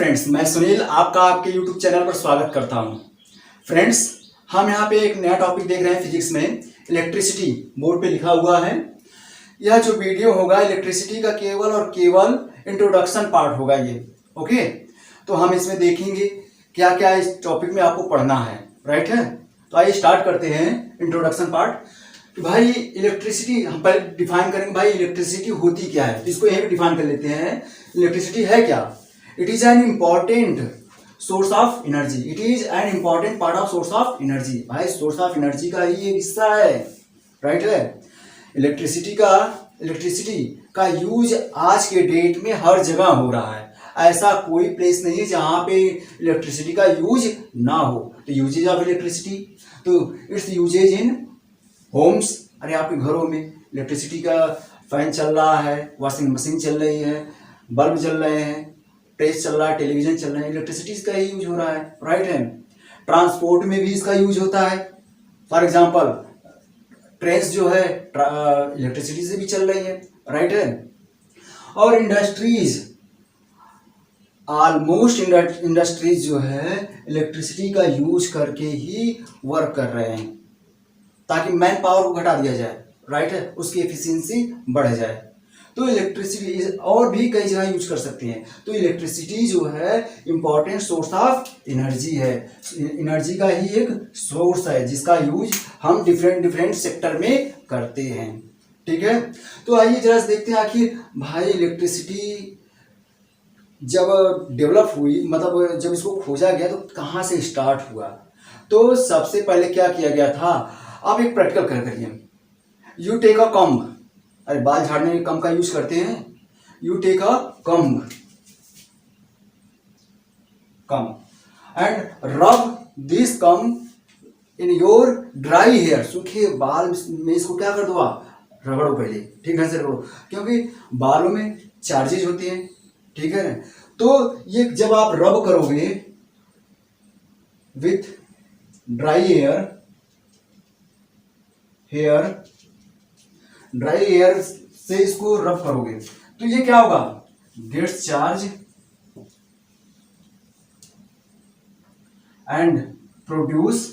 Friends, मैं सुनील आपका आपके YouTube चैनल पर स्वागत करता हूं। फ्रेंड्स, हम यहां पे एक नया टॉपिक देख रहे हैं फिजिक्स में। इलेक्ट्रिसिटी बोर्ड पे लिखा हुआ है। यह जो वीडियो होगा इलेक्ट्रिसिटी का केवल और केवल इंट्रोडक्शन पार्ट होगा ये। ओके, तो हम इसमें देखेंगे क्या क्या इस टॉपिक में आपको पढ़ना है। राइट है, तो आइए स्टार्ट करते हैं इंट्रोडक्शन पार्ट। तो भाई इलेक्ट्रिसिटी हम पहले डिफाइन करेंगे। भाई इलेक्ट्रिसिटी होती क्या है, इसको यहीं पे डिफाइन कर लेते हैं। इलेक्ट्रिसिटी है क्या? It is an important source of energy. It is an important part of source of energy. भाई सोर्स ऑफ एनर्जी का ही एक हिस्सा है। राइट है, इलेक्ट्रिसिटी का यूज आज के डेट में हर जगह हो रहा है। ऐसा कोई प्लेस नहीं है जहां पे इलेक्ट्रिसिटी का यूज ना हो। तो यूजेज ऑफ इलेक्ट्रिसिटी, तो इट्स यूजेज इन होम्स। अरे आपके घरों में इलेक्ट्रिसिटी का फैन चल रहा है, वॉशिंग मशीन चल रही है, बल्ब जल रहे हैं, प्रेस चल रहा है, टेलीविजन चल रहे हैं, इलेक्ट्रिसिटी का ही यूज हो रहा है। राइट है, ट्रांसपोर्ट में भी इसका यूज होता है। फॉर एग्जांपल ट्रेन जो है इलेक्ट्रिसिटी से भी चल रही है। राइट है, और इंडस्ट्रीज, ऑलमोस्ट इंडस्ट्रीज जो है इलेक्ट्रिसिटी का यूज करके ही वर्क कर रहे हैं ताकि मैन पावर को घटा दिया जाए। राइट है, उसकी एफिशिएंसी बढ़ जाए। तो इलेक्ट्रिसिटी और भी कई जगह यूज कर सकते हैं। तो इलेक्ट्रिसिटी जो है इंपॉर्टेंट सोर्स ऑफ एनर्जी है। एनर्जी का ही एक सोर्स है जिसका यूज हम डिफरेंट सेक्टर में करते हैं। ठीक है, तो आइए जरा देखते हैं आखिर भाई इलेक्ट्रिसिटी जब डेवलप हुई, मतलब जब इसको खोजा गया तो कहाँ से स्टार्ट हुआ। तो सबसे पहले क्या किया गया था, आप एक प्रैक्टिकल करिए। यू टेक अ कम्ब, अरे बाल झाड़ने में कम्ब का यूज करते हैं। You take a comb and rub this comb in your dry hair. सूखे बाल में इसको क्या कर दो, आप रगड़ो पहले, ठीक ढंग से रगड़ो, क्योंकि बालों में चार्जेज होते हैं। ठीक है ना, तो ये जब आप रब करोगे विथ ड्राई ड्राई एयर से इसको रब करोगे तो ये क्या होगा, gets charge and produce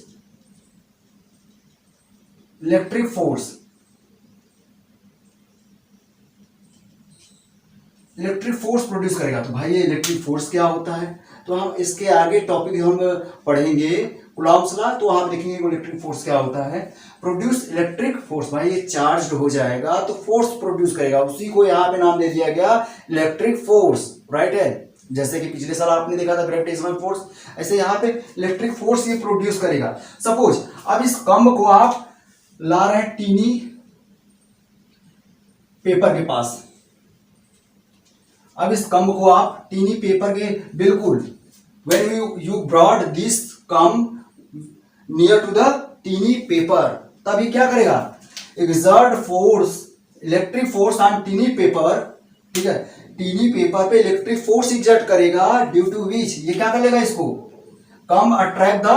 electric force. Electric force produce करेगा। तो भाई ये इलेक्ट्रिक फोर्स क्या होता है, तो हम इसके आगे टॉपिक हम पढ़ेंगे कूलॉम्स लॉ, तो आप देखेंगे इलेक्ट्रिक फोर्स क्या होता है। प्रोड्यूस इलेक्ट्रिक फोर्स, भाई ये चार्ज हो जाएगा तो फोर्स प्रोड्यूस करेगा, उसी को यहाँ पे नाम दे दिया गया इलेक्ट्रिक फोर्स। राइट है, जैसे कि पिछले साल आपने देखा था ग्रेविटेशनल फोर्स, ऐसे यहाँ पे इलेक्ट्रिक फोर्स ये प्रोड्यूस करेगा। सपोज अब इस कम्ब को आप ला रहे हैं टीनी पेपर के पास। अब इस कम्ब को आप टीनी पेपर के बिल्कुल, when you brought this comb near to the tiny paper, तब ये क्या करेगा, exert force, electric force on tiny paper. ठीक है, टीनी पेपर पे इलेक्ट्रिक फोर्स एग्जर्ट करेगा, ड्यू टू विच ये क्या करेगा, इसको comb attract the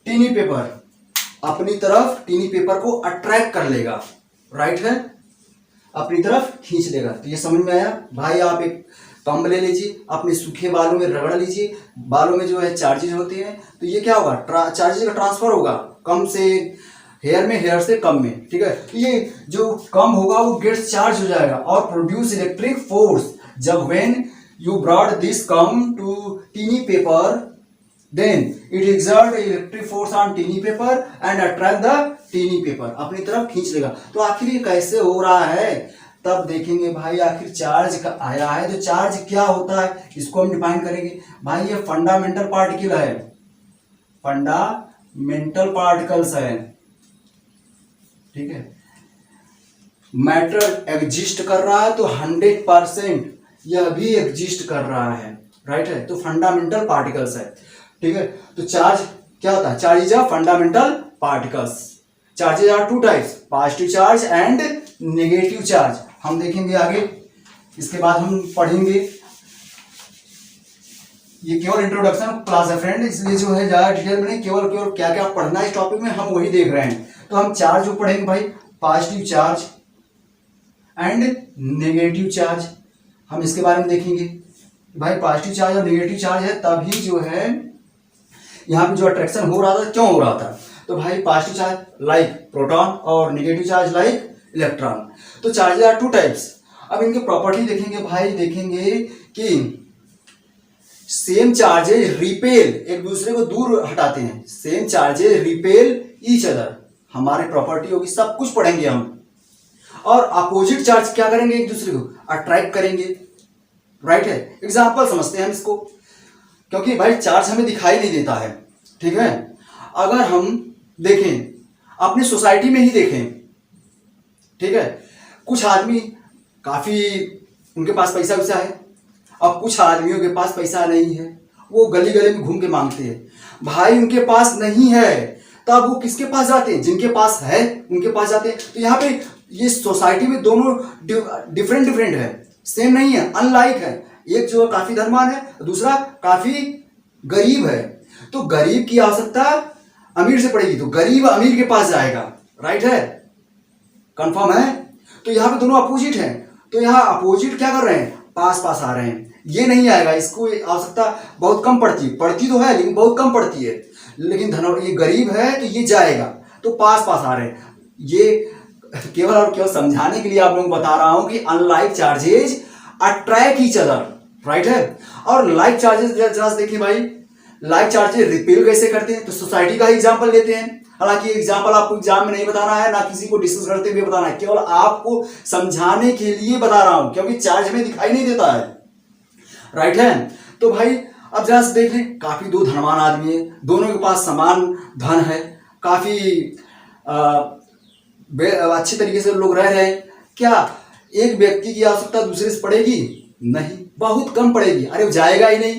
tiny paper, अपनी तरफ टीनी पेपर को अट्रैक्ट कर लेगा। राइट है, अपनी तरफ खींच लेगा। तो ये समझ में आया। भाई आप एक कम्ब ले लीजिए, अपने सूखे बालों में रगड़ लीजिए, बालों में जो है चार्जेज होते हैं, तो ये क्या होगा, चार्जेज का ट्रांसफर होगा कम से हेयर में, हेयर से कम में। ठीक है, तो ये जो कम होगा वो गेट्स चार्ज हो जाएगा और प्रोड्यूस इलेक्ट्रिक फोर्स। जब when you brought this comb to tiny paper, then it exert electric force on tiny paper and attract the tiny paper, अपनी तरफ खींच लेगा। तो आखिर ये कैसे हो रहा है, तब देखेंगे भाई। आखिर चार्ज का आया है, तो चार्ज क्या होता है इसको हम डिफाइन करेंगे। भाई ये फंडामेंटल पार्टिकल है, फंडामेंटल पार्टिकल्स है। ठीक है, मैटर एग्जिस्ट कर रहा है तो 100% यह भी एग्जिस्ट कर रहा है। राइट है, तो फंडामेंटल पार्टिकल्स है। ठीक है, तो चार्ज क्या होता है, charge is a fundamental particles. Charges are two types, positive charge and negative charge. हम देखेंगे आगे, इसके बाद हम पढ़ेंगे। ये केवल इंट्रोडक्शन क्लास है फ्रेंड, इसलिए जो है ज्यादा डिटेल में नहीं, केवल क्या क्या पढ़ना है इस टॉपिक में हम वही देख रहे हैं। तो हम चार्ज जो पढ़ेंगे भाई, positive charge and negative charge. हम इसके बारे में देखेंगे। भाई पॉजिटिव चार्ज और नेगेटिव चार्ज है तभी जो है यहाँ पे जो अट्रैक्शन हो रहा था, क्यों हो रहा था? तो भाई पॉजिटिव चार्ज लाइक प्रोटॉन और नेगेटिव चार्ज लाइक इलेक्ट्रॉन। तो चार्जेस आर टू टाइप्स। अब इनके प्रॉपर्टी देखेंगे भाई, देखेंगे कि सेम चार्जेज रिपेल, एक दूसरे को दूर हटाते हैं। Same charges repel each other, हमारे प्रॉपर्टी होगी, सब कुछ पढ़ेंगे हम। और अपोजिट चार्ज क्या करेंगे? एक दूसरे को अट्रैक्ट करेंगे, राइट है। एग्जाम्पल समझते हैं हम इसको, क्योंकि भाई चार्ज हमें दिखाई नहीं देता है, ठीक है। अगर हम देखें अपनी सोसाइटी में ही देखें, ठीक है, कुछ आदमी काफी उनके पास पैसा वैसा है, अब कुछ आदमियों के पास पैसा नहीं है, वो गली गली में घूम के मांगते हैं। भाई उनके पास नहीं है तब वो किसके पास जाते हैं? जिनके पास है उनके पास जाते हैं। तो यहाँ पे ये सोसाइटी में दोनों डिफरेंट डिफरेंट है, सेम नहीं है, अनलाइक है। एक जो काफी धनवान है, दूसरा काफी गरीब है। तो गरीब की आवश्यकता अमीर से पड़ेगी, तो गरीब अमीर के पास जाएगा, राइट है, कंफर्म है। तो यहाँ पे दोनों अपोजिट हैं, तो यहाँ अपोजिट क्या कर रहे हैं? पास पास आ रहे हैं। ये नहीं आएगा, इसको आवश्यकता बहुत कम पड़ती तो है लेकिन बहुत कम पड़ती है। लेकिन ये गरीब है तो ये जाएगा, तो पास पास आ रहे हैं। ये केवल और केवल समझाने के लिए आप लोगों को बता रहा हूं कि unlike charges attract each other, right है। और लाइक चार्जेस जरा देखिए भाई, लाइक चार्जेस रिपेल कैसे करते हैं? तो सोसाइटी का एग्जांपल लेते हैं। हालांकि एग्जांपल आपको एग्जाम में नहीं बताना है, ना किसी को डिस्कस करते हुए बताना है, केवल आपको समझाने के लिए बता रहा हूं, क्योंकि चार्ज हमें दिखाई नहीं देता है, राइट है। तो भाई अब जरा से देख लें, काफी दो धनवान आदमी है, दोनों के पास समान धन है, काफी अच्छे तरीके से लोग रह रहे हैं। क्या एक व्यक्ति की आवश्यकता दूसरे से पड़ेगी? नहीं, बहुत कम पड़ेगी। अरे वो जाएगा ही नहीं,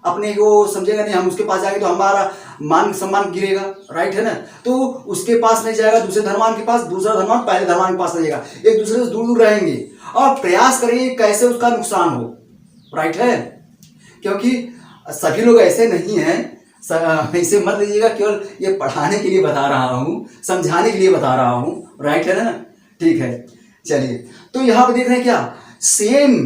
अपने को समझेगा नहीं, हम उसके पास जाएंगे तो हमारा मान सम्मान गिरेगा, राइट है ना। तो उसके पास नहीं जाएगा, दूसरे धनवान के पास, दूसरा धनवान पहले धनवान के पास नहीं जाएगा, एक दूसरे से दूर दूर रहेंगे और प्रयास करेंगे कैसे उसका नुकसान हो, राइट है। क्योंकि सभी लोग ऐसे नहीं हैं, इसे मत लीजिएगा, केवल ये पढ़ाने के लिए बता रहा हूं, समझाने के लिए बता रहा हूं, राइट है ना, ठीक है। चलिए, तो यहां पे देख रहे हैं क्या, सेम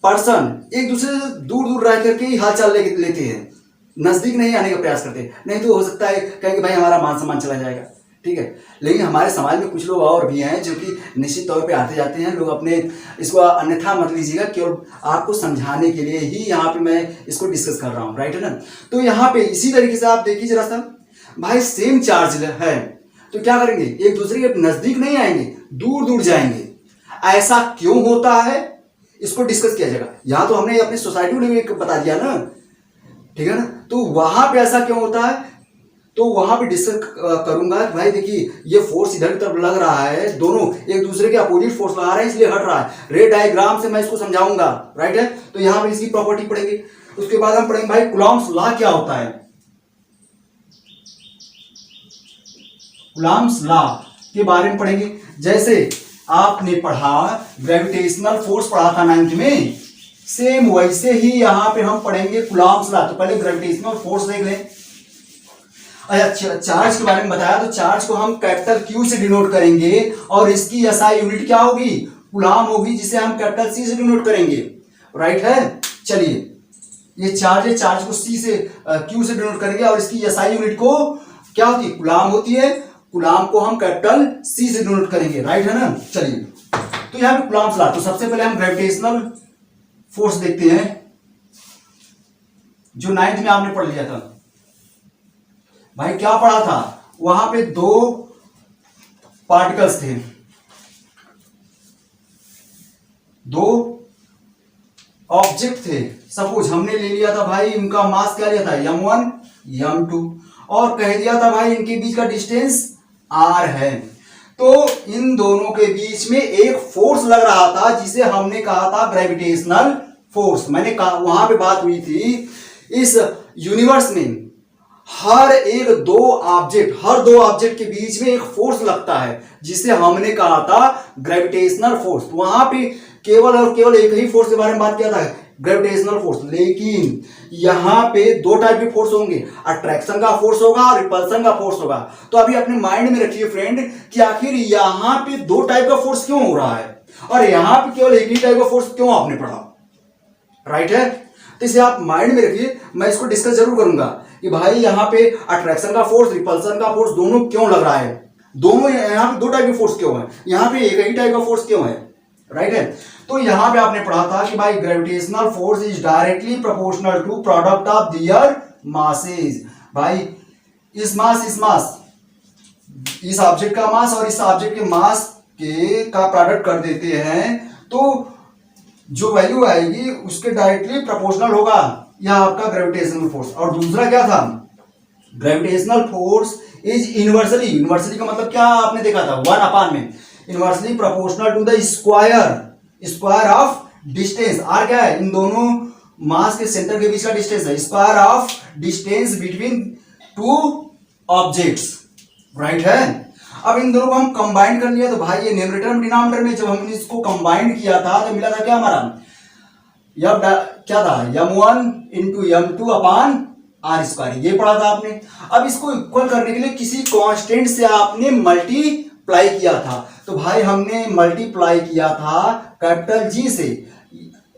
पर्सन एक दूसरे से दूर दूर रह करके ही हालचाल लेते हैं, नजदीक नहीं आने का प्रयास करते, नहीं तो हो सकता है कहेंगे भाई हमारा मान सम्मान चला जाएगा, ठीक है। लेकिन हमारे समाज में कुछ लोग और भी हैं जो कि निश्चित तौर पे आते जाते हैं। लोग अपने इसको अन्यथा मत लीजिएगा, केवल आपको समझाने के लिए ही यहाँ पे मैं इसको डिस्कस कर रहा हूँ, राइट है ना। तो यहाँ पे इसी तरीके से आप देखिए जरा सा, भाई सेम चार्ज है तो क्या करेंगे? एक दूसरे के नजदीक नहीं आएंगे, दूर दूर जाएंगे। ऐसा क्यों होता है इसको डिस्कस किया जाएगा। यहाँ तो हमने अपनी सोसाइटी में बता दिया ना, ठीक है ना। तो वहां पे ऐसा क्यों होता है तो वहां पे डिस्कस करूंगा। भाई देखिए, ये फोर्स इधर की तरफ लग रहा है, दोनों एक दूसरे के अपोजिट फोर्स लगा रहे हैं, इसलिए हट रहा है। रे डायग्राम से मैं इसको समझाऊंगा, राइट है। तो यहां पे इसकी प्रॉपर्टी पढ़ेंगे, उसके बाद हम पढ़ेंगे भाई कूलॉम्स लॉ क्या होता है। कूलॉम्स लॉ के बारे में पढ़ेंगे। जैसे आपने पढ़ा ग्रेविटेशनल फोर्स पढ़ा था 9th में, सेम वैसे ही यहां पे हम पढ़ेंगे कूलॉम्स लॉ। तो पहले ग्रेविटेशनल फोर्स देख लें। अच्छा, चार्ज के बारे में बताया, तो चार्ज को हम कैपिटल क्यू से डिनोट करेंगे और इसकी एसआई यूनिट क्या होगी? कूलॉम होगी, जिसे हम कैपिटल सी से डिनोट करेंगे, राइट है। चलिए, ये चार्ज है, चार्ज को सी से क्यू से डिनोट करेंगे और इसकी एसआई यूनिट को क्या होती है? कूलॉम होती है। कूलॉम को हम कैपिटल सी से डिनोट करेंगे, राइट है ना। चलिए, तो यहां पे कूलॉम्स लॉ, तो सबसे पहले हम ग्रेविटेशनल फोर्स देखते हैं जो 9th में आपने पढ़ लिया था। भाई क्या पढ़ा था? वहां पे दो पार्टिकल्स थे, दो ऑब्जेक्ट थे। सपोज हमने ले लिया था भाई, इनका मास क्या लिया था? m1 m2, और कह दिया था भाई इनके बीच का डिस्टेंस r है। तो इन दोनों के बीच में एक फोर्स लग रहा था जिसे हमने कहा था ग्रेविटेशनल फोर्स। मैंने कहा, वहां पे बात हुई थी, इस यूनिवर्स में हर दो ऑब्जेक्ट के बीच में एक फोर्स लगता है जिसे हमने कहा था ग्रेविटेशनल फोर्स। वहां पे केवल और केवल एक ही फोर्स के बारे में बात किया था, ग्रेविटेशनल फोर्स। लेकिन यहां पे दो टाइप के फोर्स होंगे, अट्रैक्शन का फोर्स होगा और रिपल्सन का फोर्स होगा। तो अभी अपने माइंड में रखिए फ्रेंड कि आखिर यहां पे दो टाइप का फोर्स क्यों हो रहा है और यहां पे केवल एक ही टाइप का फोर्स क्यों आपने पढ़ा, राइट है। तो इसे आप माइंड में रखिए, मैं इसको डिस्कस जरूर करूंगा कि भाई यहाँ पे अट्रैक्शन का फोर्स, रिपल्सन का फोर्स दोनों क्यों लग रहा है, दोनों यहाँ पे दो टाइप के फोर्स क्यों है, यहाँ पे एक ही टाइप का फोर्स क्यों है, राइट है। तो यहाँ पे आपने पढ़ा था कि भाई gravitational force is directly proportional to product of their masses. भाई इस मास इस ऑब्जेक्ट का मास और इस ऑब्जेक्ट के मास के का प्रोडक्ट कर देते हैं तो जो वैल्यू आएगी उसके डायरेक्टली प्रोपोर्शनल होगा यह आपका ग्रेविटेशनल फोर्स। और दूसरा क्या था, ग्रेविटेशनल फोर्स इज इनवर्सली का मतलब क्या आपने देखा था 1 में, inversely proportional to the square of distance. R क्या है, इन दोनों मास के सेंटर के बीच का डिस्टेंस है, square of distance between two objects, right है। अब इन दोनों को हम कंबाइन कर लिया तो भाई ये न्यूमरेटर और डिनोमिनेटर में जब हमने इसको कंबाइन किया था तो मिला था क्या हमारा, क्या था m1 into m2 upon R square, ये पढ़ा था आपने। अब इसको इक्वल करने के लिए किसी कांस्टेंट से आपने मल्टीप्लाई किया था, तो भाई हमने मल्टीप्लाई किया था कैपिटल जी से,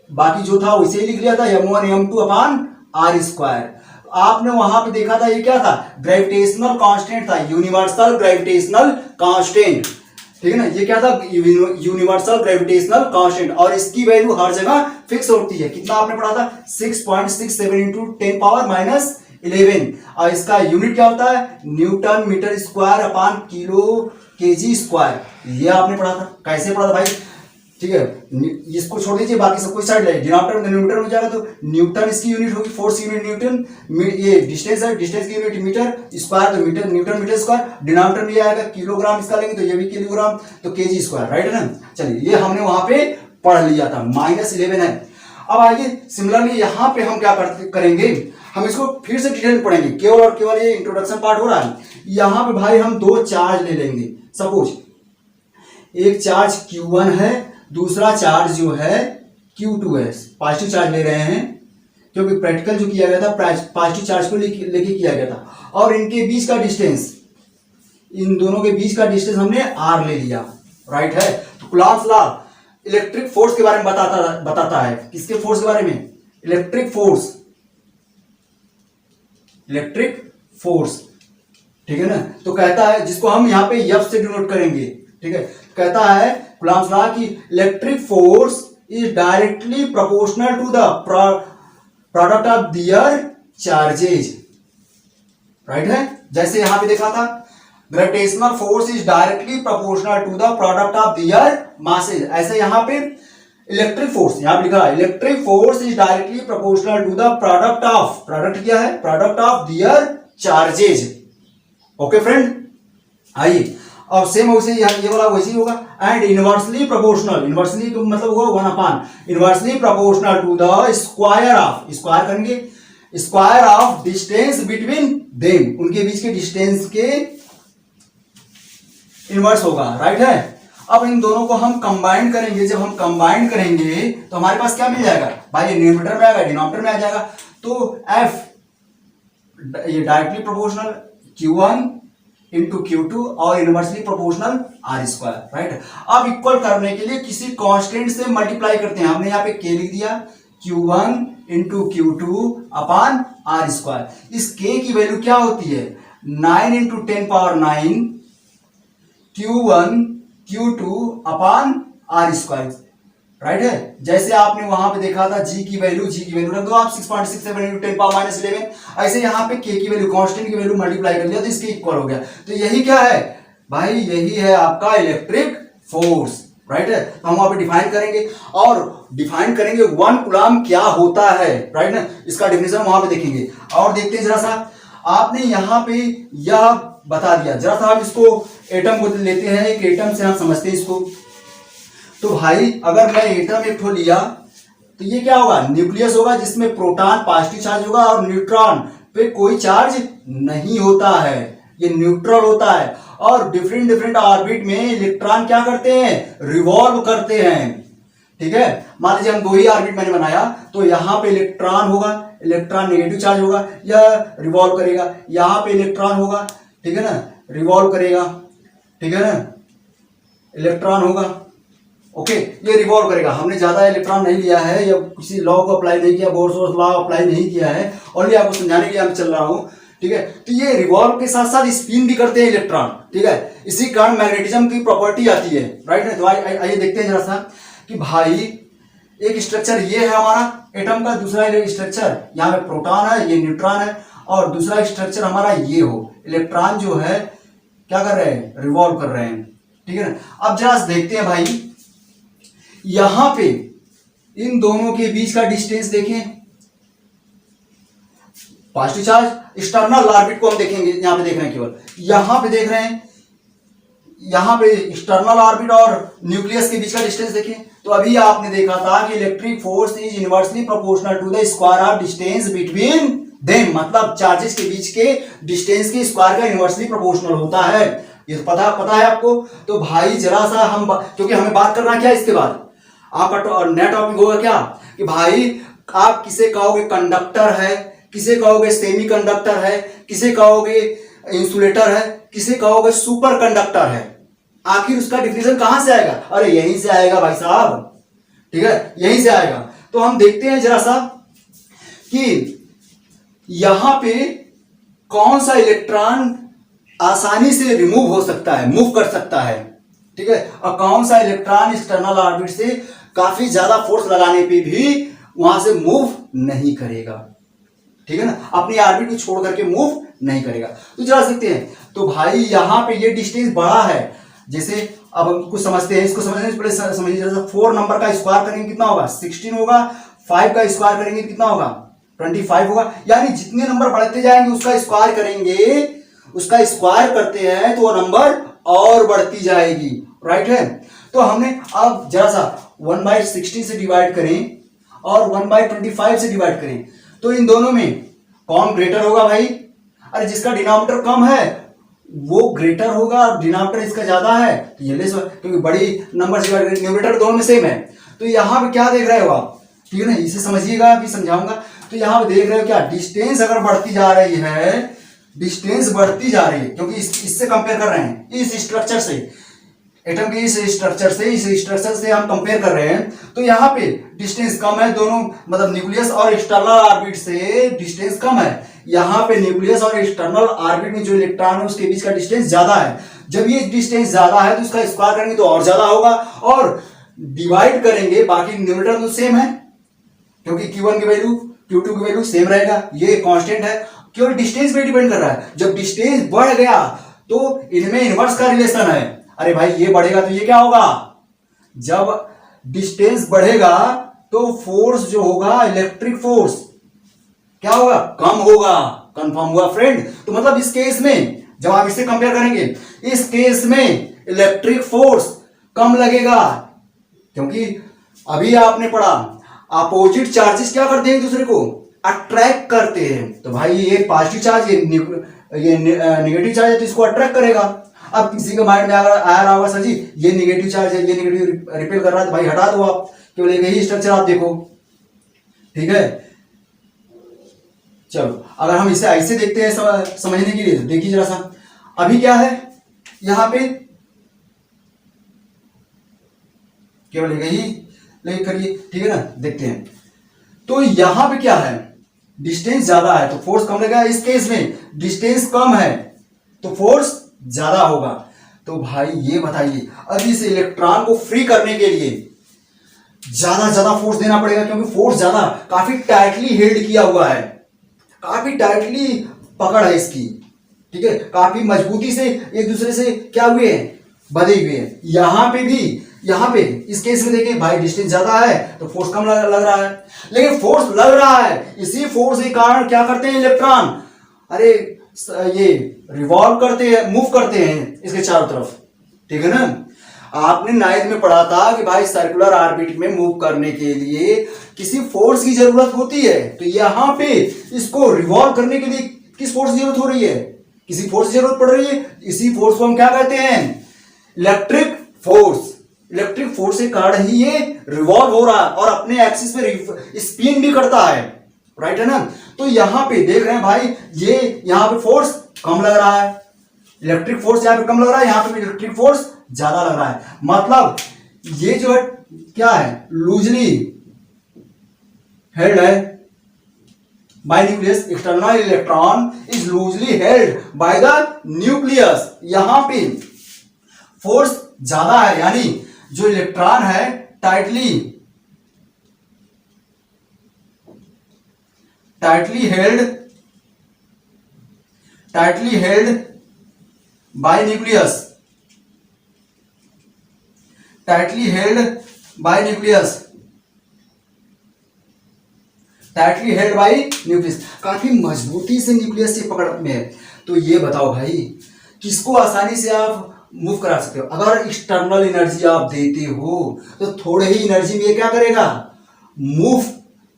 बाकी जो था वैसे ही लिख लिया था m1 m2 upon R square. आपने वहां पे देखा था ये क्या था, ग्रेविटेशनल कांस्टेंट था, यूनिवर्सल ग्रेविटेशनल कांस्टेंट, ठीक है ना। ये क्या था, यूनिवर्सल ग्रेविटेशनल कांस्टेंट, और इसकी वैल्यू हर जगह फिक्स होती है। कितना आपने पढ़ा था 6.67 इंटू 10 पावर माइनस 11, और इसका यूनिट क्या होता है newton metre square upon kilo KG square, ये आपने पढ़ा था। कैसे पढ़ा था भाई, ठीक है, इसको छोड़ दीजिए बाकी सब कुछ साइड ले, डिनोमिनेटर डिनोमिनेटर हो जाएगा तो न्यूटन इसकी यूनिट होगी, फोर्स यूनिट न्यूटन, ये डिस्टेंस है, डिस्टेंस की यूनिट मीटर स्क्वायर तो metre newton metre square, denominator में आएगा किलोग्राम, इसका लेंगे तो ये भी किलोग्राम तो केजी स्क्वायर, राइट है ना। चलिए ये हमने वहां पे पढ़ लिया था, -11 है। अब आइए सिमिलरली यहाँ पे हम क्या करेंगे, हम इसको फिर से डिटेल पढ़ेंगे, केवल और केवल ये इंट्रोडक्शन पार्ट हो रहा है। यहाँ पे भाई हम दो चार्ज ले लेंगे, सपोज एक चार्ज Q1 है, दूसरा चार्ज जो है Q2 है, पॉजिटिव चार्ज ले रहे हैं क्योंकि प्रैक्टिकल जो किया गया था पॉजिटिव चार्ज को लेके किया गया था, और इनके बीच का डिस्टेंस, इन दोनों के बीच का डिस्टेंस हमने R ले लिया, राइट है। तो कूलॉम्स लॉ इलेक्ट्रिक फोर्स के बारे में बताता है, किसके फोर्स के बारे में, इलेक्ट्रिक फोर्स, ठीक है ना। तो कहता है, जिसको हम यहाँ पे F से डिनोट करेंगे, ठीक है, कहता है कूलॉम्स लॉ कि electric force is directly proportional to the product of their charges, right है। जैसे यहां पे देखा था gravitational force is directly proportional to the product of their masses, ऐसे यहां पे इलेक्ट्रिक फोर्स, यहां पे लिखा है electric force is directly proportional to the product क्या है, product of their charges. Okay friend, आइए अब सेम वैसे ये वाला वैसे ही होगा, एंड इनवर्सली प्रोपोर्शनल, इनवर्सली तो मतलब होगा 1 inversely proportional to the square करेंगे, square of distance between them, उनके बीच के डिस्टेंस के इनवर्स होगा, राइट है। अब इन दोनों को हम कंबाइन करेंगे, जब हम कंबाइन करेंगे तो हमारे पास क्या मिल जाएगा भाई, ये न्यूमरेटर में आएगा, डिनोमिनेटर में आ जाएगा, तो F ये directly proportional Q1 into Q2 और inversely proportional R square, right. अब इक्वल करने के लिए किसी कांस्टेंट से मल्टीप्लाई करते हैं, हमने यहाँ पे K लिख दिया, Q1 इंटू Q2 अपान R स्क्वायर। इस K की वैल्यू क्या होती है 9 इंटू 10 पावर 9 Q1 Q2 अपान R स्क्वायर, राइट है। जैसे आपने वहां पे देखा था G की वैल्यू रख दो आप 6.67 इंटू 10 पावर माइनस 11, ऐसे यहाँ पे K की वैल्यू कांस्टेंट की वैल्यू मल्टीप्लाई कर लिया तो इसके इक्वल हो गया। तो यही क्या है भाई, यही है आपका इलेक्ट्रिक फोर्स, राइट है। तो हम वहां पे डिफाइन करेंगे और डिफाइन करेंगे 1 कूलम्ब क्या होता है, राइट ना, इसका डेफिनेशन वहां पे देखेंगे। और देखते हैं जरा सा, आपने यहाँ पे यह बता दिया, जरा सा हम इसको एटम को लेते हैं, एक एटम से हम समझते हैं इसको। तो भाई अगर मैं एटम एक ठो लिया तो ये क्या होगा, न्यूक्लियस होगा जिसमें प्रोटॉन पॉजिटिव चार्ज होगा और न्यूट्रॉन पे कोई चार्ज नहीं होता है, ये न्यूट्रल होता है। और डिफरेंट ऑर्बिट में इलेक्ट्रॉन क्या करते हैं, रिवॉल्व करते हैं, ठीक है। मान लीजिए हम 2 ही ऑर्बिट मैंने बनाया, तो यहाँ पे इलेक्ट्रॉन होगा, इलेक्ट्रॉन नेगेटिव चार्ज होगा, यह रिवॉल्व करेगा, यहाँ पे इलेक्ट्रॉन होगा, ठीक है ना, रिवॉल्व करेगा, ठीक है ना, इलेक्ट्रॉन होगा, ओके, ये रिवॉल्व करेगा। हमने ज्यादा इलेक्ट्रॉन नहीं लिया है या किसी लॉ को अप्लाई नहीं किया, बोर्स लॉ अप्लाई नहीं किया है, ओनली आपको समझाने के लिए मैं चल रहा हूँ, ठीक है। तो ये रिवॉल्व के साथ साथ स्पिन भी करते हैं इलेक्ट्रॉन, ठीक है। इसी कारण मैग्नेटिज्म की प्रॉपर्टी आती है, राइट। तो आइए देखते हैं जरा सा कि भाई एक स्ट्रक्चर ये है हमारा एटम का, दूसरा स्ट्रक्चर यहाँ पे प्रोटॉन है, ये न्यूट्रॉन है, और दूसरा स्ट्रक्चर हमारा ये हो, इलेक्ट्रॉन जो है क्या कर रहे हैं, रिवॉल्व कर रहे हैं, ठीक है ना। अब जरा देखते हैं भाई यहां पे इन दोनों के बीच का डिस्टेंस देखें, पॉजिटिव चार्ज एक्सटर्नल ऑर्बिट को हम देखेंगे, यहां पे देख रहे हैं, केवल यहां पे देख रहे हैं, यहां पे एक्सटर्नल ऑर्बिट और न्यूक्लियस के बीच का डिस्टेंस देखें। तो अभी आपने देखा था कि electric force is inversely proportional to the square of distance between them, मतलब चार्जेस के बीच के डिस्टेंस के स्क्वायर का इनवर्सली प्रोपोर्शनल होता है, ये तो पता है आपको। तो भाई जरा सा हम, क्योंकि हमें बात करना क्या इसके बाद आपका नया टॉपिक होगा क्या कि भाई आप किसे कहोगे कंडक्टर है, किसे कहोगे सेमी कंडक्टर है, किसे कहोगे इंसुलेटर है, किसे कहोगे सुपर कंडक्टर है, आखिर उसका डिफिनेशन कहां से आएगा? अरे यहीं से आएगा भाई साहब, ठीक है, यहीं से आएगा। तो हम देखते हैं जरा सा कि यहां पे कौन सा इलेक्ट्रॉन आसानी से रिमूव हो सकता है, मूव कर सकता है, ठीक है, और कौन सा इलेक्ट्रॉन एक्सटर्नल ऑर्बिट से काफी ज्यादा फोर्स लगाने पे भी वहां से मूव नहीं करेगा, ठीक है ना, अपनी ऑर्बिट को छोड़ करके मूव नहीं करेगा। तो जरा सकते हैं, तो भाई यहां पे ये डिस्टेंस बड़ा है, जैसे अब हम कुछ समझते हैं, इसको समझने से पहले समझिए जरा सा, 4 नंबर का स्क्वायर करेंगे कितना होगा, 16 होगा, 5 का स्क्वायर करेंगे कितना होगा, 25 होगा, यानी जितने नंबर बढ़ते जाएंगे उसका स्क्वायर करेंगे, उसका स्क्वायर करते हैं तो वो नंबर और बढ़ती जाएगी, राइट है। तो हमने अब जरा सा 1/16 से डिवाइड करें और 1/25 से डिवाइड करें, तो इन दोनों में कौन ग्रेटर होगा भाई? अरे जिसका डिनोमिनेटर कम है वो ग्रेटर होगा, और डिनोमिनेटर इसका ज्यादा है तो ये लेस, क्योंकि बड़ी नंबर से न्यूमरेटर दोनों में सेम है। तो यहां पे क्या देख रहे हो आप, ठीक है ना, इसे समझिएगा, अभी समझाऊंगा। तो यहां पे देख रहे हो क्या, डिस्टेंस अगर बढ़ती जा रही है, डिस्टेंस बढ़ती जा रही है, क्योंकि इससे कंपेयर कर रहे हैं, इस स्ट्रक्चर से, एटम के इस स्ट्रक्चर से हम कंपेयर कर रहे हैं, तो यहाँ पे डिस्टेंस कम है, दोनों मतलब न्यूक्लियस और एक्सटर्नल ऑर्बिट से डिस्टेंस कम है। यहाँ पे न्यूक्लियस और एक्सटर्नल ऑर्बिट में जो इलेक्ट्रॉन है उसके बीच का डिस्टेंस ज्यादा है। जब ये डिस्टेंस ज्यादा है तो उसका स्क्वायर करेंगे तो और ज्यादा होगा, और डिवाइड करेंगे, बाकी न्यूमरेटर तो सेम है, क्योंकि Q1 की वैल्यू Q2 की वैल्यू सेम रहेगा, ये कांस्टेंट है, केवल डिस्टेंस पे डिपेंड कर रहा है। जब डिस्टेंस बढ़ गया तो इनमें इनवर्स का रिलेशन है। अरे भाई ये बढ़ेगा तो ये क्या होगा, जब डिस्टेंस बढ़ेगा तो फोर्स जो होगा, इलेक्ट्रिक फोर्स क्या होगा, कम होगा, कंफर्म हुआ फ्रेंड। तो मतलब इस केस में जब आप इससे कंपेयर करेंगे, इस केस में इलेक्ट्रिक फोर्स कम लगेगा, क्योंकि अभी आपने पढ़ा अपोजिट चार्जेस क्या करते हैं, एक दूसरे को अट्रैक्ट करते हैं। तो भाई ये पॉजिटिव चार्ज, ये नेगेटिव चार्ज है तो इसको अट्रैक्ट करेगा। अब किसी के माइंड में आया रहा होगा, सर जी ये नेगेटिव चार्ज है, ये नेगेटिव रिपेल कर रहा है, तो भाई हटा दो आप, केवल एक ही स्ट्रक्चर आप देखो, ठीक है। चलो अगर हम इसे ऐसे देखते हैं समझने के लिए, तो देखिए जरा सा, अभी क्या है यहां पे, केवल एक ही लेके करिए, ठीक है ना, देखते हैं। तो यहां पे क्या है, डिस्टेंस ज्यादा है तो फोर्स कम लगेगा, इस केस में डिस्टेंस कम है तो फोर्स ज्यादा होगा। तो भाई ये बताइए, अब इस इलेक्ट्रॉन को फ्री करने के लिए ज्यादा फोर्स देना पड़ेगा, क्योंकि फोर्स ज्यादा, काफी टाइटली हेल्ड किया हुआ है, काफी टाइटली पकड़ है इसकी, ठीक है, काफी मजबूती से एक दूसरे से क्या हुए हैं, बंधे हुए हैं। यहां पे इस केस में देखिए भाई डिस्टेंस ज्यादा है तो फोर्स कम लग रहा है, लेकिन फोर्स लग रहा है, इसी फोर्स के कारण क्या करते हैं इलेक्ट्रॉन, अरे ये रिवॉल्व करते हैं, मूव करते हैं इसके चारों तरफ, ठीक है ना। आपने 9th में पढ़ा था कि भाई सर्कुलर ऑर्बिट में मूव करने के लिए किसी फोर्स की जरूरत होती है, तो यहां पे इसको रिवॉल्व करने के लिए किस फोर्स की जरूरत हो रही है, किसी फोर्स की जरूरत पड़ रही है। इसी फोर्स को हम क्या कहते हैं, इलेक्ट्रिक फोर्स। इलेक्ट्रिक फोर्स के कारण ही ये रिवॉल्व हो रहा है और अपने एक्सिस पे स्पिन भी करता है, राइट है ना। तो यहां पे देख रहे हैं भाई, ये यहां पे फोर्स कम लग रहा है, इलेक्ट्रिक फोर्स यहां पे कम लग रहा है, यहां पे इलेक्ट्रिक फोर्स ज्यादा लग रहा है। मतलब ये जो है क्या है, लूजली हेल्ड है bye nucleus. External electron is loosely held by the nucleus. यहां पे फोर्स ज्यादा है, यानी जो इलेक्ट्रॉन है tightly held by nucleus, tightly held by nucleus, tightly held by nucleus, काफी मजबूती से न्यूक्लियस से पकड़ में है। तो ये बताओ भाई, किसको आसानी से आप मूव करा सकते हो? अगर एक्सटर्नल एनर्जी आप देते हो तो थोड़े ही एनर्जी में ये क्या करेगा, मूव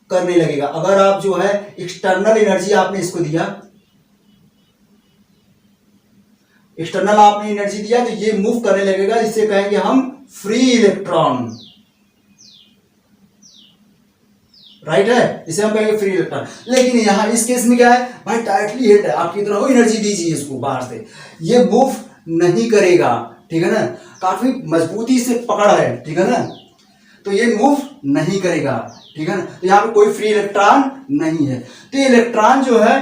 करने लगेगा। अगर आप जो है एक्सटर्नल एनर्जी आपने इसको दिया, एक्सटर्नल आपने एनर्जी दिया तो ये मूव करने लगेगा, इसे कहेंगे हम फ्री इलेक्ट्रॉन, राइट है, इसे हम कहेंगे फ्री इलेक्ट्रॉन। लेकिन यहां इस केस में क्या है भाई, टाइटली हेल्ड है, आप कितना हो एनर्जी दीजिए इसको बाहर से, ये मूव नहीं करेगा, ठीक है ना, काफी मजबूती से पकड़ है, ठीक है ना, तो ये मूव नहीं करेगा, ठीक है ना। तो यहाँ पे कोई फ्री इलेक्ट्रॉन नहीं है। तो ये इलेक्ट्रॉन जो है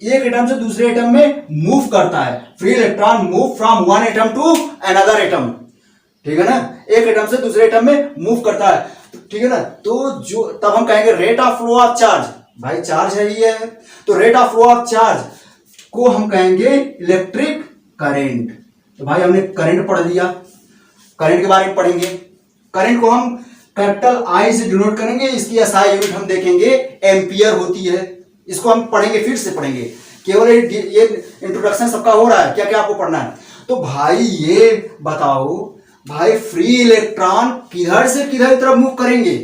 एक एटम से दूसरे एटम में मूव करता है। Free electron move from one atom to another atom, ठीक है ना, एक एटम से दूसरे एटम में मूव करता है, ठीक है ना। तो जो तब हम कहेंगे rate of flow of charge, भाई चार्ज है ये है, तो rate of flow of charge को हम कहेंगे इलेक्ट्रिक करंट। तो भाई हमने करंट पढ़ लिया, करंट के बारे में पढ़ेंगे। करंट को हम कैपिटल आई से डिनोट करेंगे, इसकी एसआई यूनिट हम देखेंगे एम्पियर होती है। इसको हम पढ़ेंगे, फिर से पढ़ेंगे, केवल ये इंट्रोडक्शन सबका हो रहा है, क्या क्या आपको पढ़ना है। तो भाई ये बताओ भाई, फ्री इलेक्ट्रॉन किधर से किधर तरफ मूव करेंगे,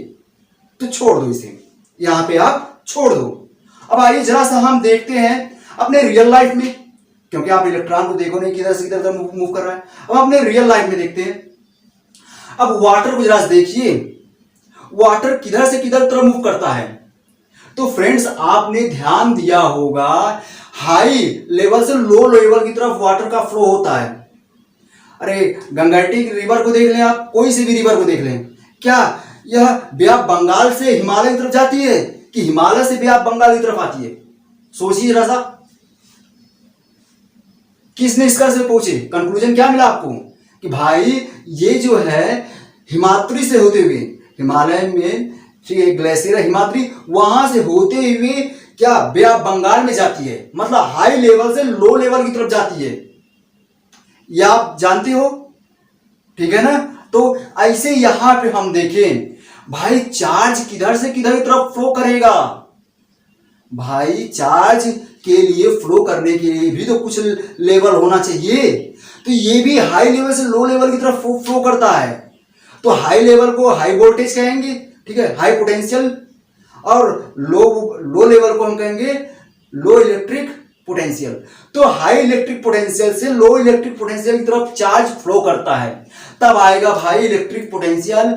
तो छोड़ दो इसे, यहां पे आप छोड़ दो। अब आइए जरा सा हम देखते हैं अपने रियल लाइफ में, क्योंकि आप इलेक्ट्रॉन को देखो नहीं किधर से किधर तरफ मूव कर रहा है। अब अपने रियल लाइफ में देखते हैं। अब वाटर को जरा देखिए, वाटर किधर से किधर तरफ मूव करता है। तो फ्रेंड्स आपने ध्यान दिया होगा, हाई लेवल से लो लेवल की तरफ वाटर का फ्लो होता है। अरे गंगाटी रिवर को देख लें आप, कोई सी भी रिवर को देख लें, क्या यह बे ऑफ बंगाल से हिमालय की तरफ जाती है कि हिमालय से बे ऑफ बंगाल की तरफ आती है? सोचिए जरा सा, किस निष्कर्ष से पहुंचे, कंक्लूजन क्या मिला आपको कि भाई ये जो है हिमाद्री से होते हुए, हिमालय में ठीक है ग्लेशियर है हिमाद्री, वहां से होते हुए क्या बे ऑफ बंगाल में जाती है, मतलब हाई लेवल से लो लेवल की तरफ जाती है, ये आप जानते हो, ठीक है ना। तो ऐसे यहां पे हम देखें भाई, चार्ज किधर से किधर की तरफ फ्लो करेगा। भाई चार्ज के लिए फ्लो करने के लिए भी तो कुछ लेवल होना चाहिए, तो ये भी हाई लेवल से लो लेवल की तरफ फ्लो करता है। तो हाई लेवल को हाई वोल्टेज कहेंगे, ठीक है, हाई पोटेंशियल, और लो लेवल को हम कहेंगे लो इलेक्ट्रिक पोटेंशियल। तो हाई इलेक्ट्रिक पोटेंशियल से लो इलेक्ट्रिक पोटेंशियल की तरफ चार्ज फ्लो करता है, तब आएगा भाई इलेक्ट्रिक पोटेंशियल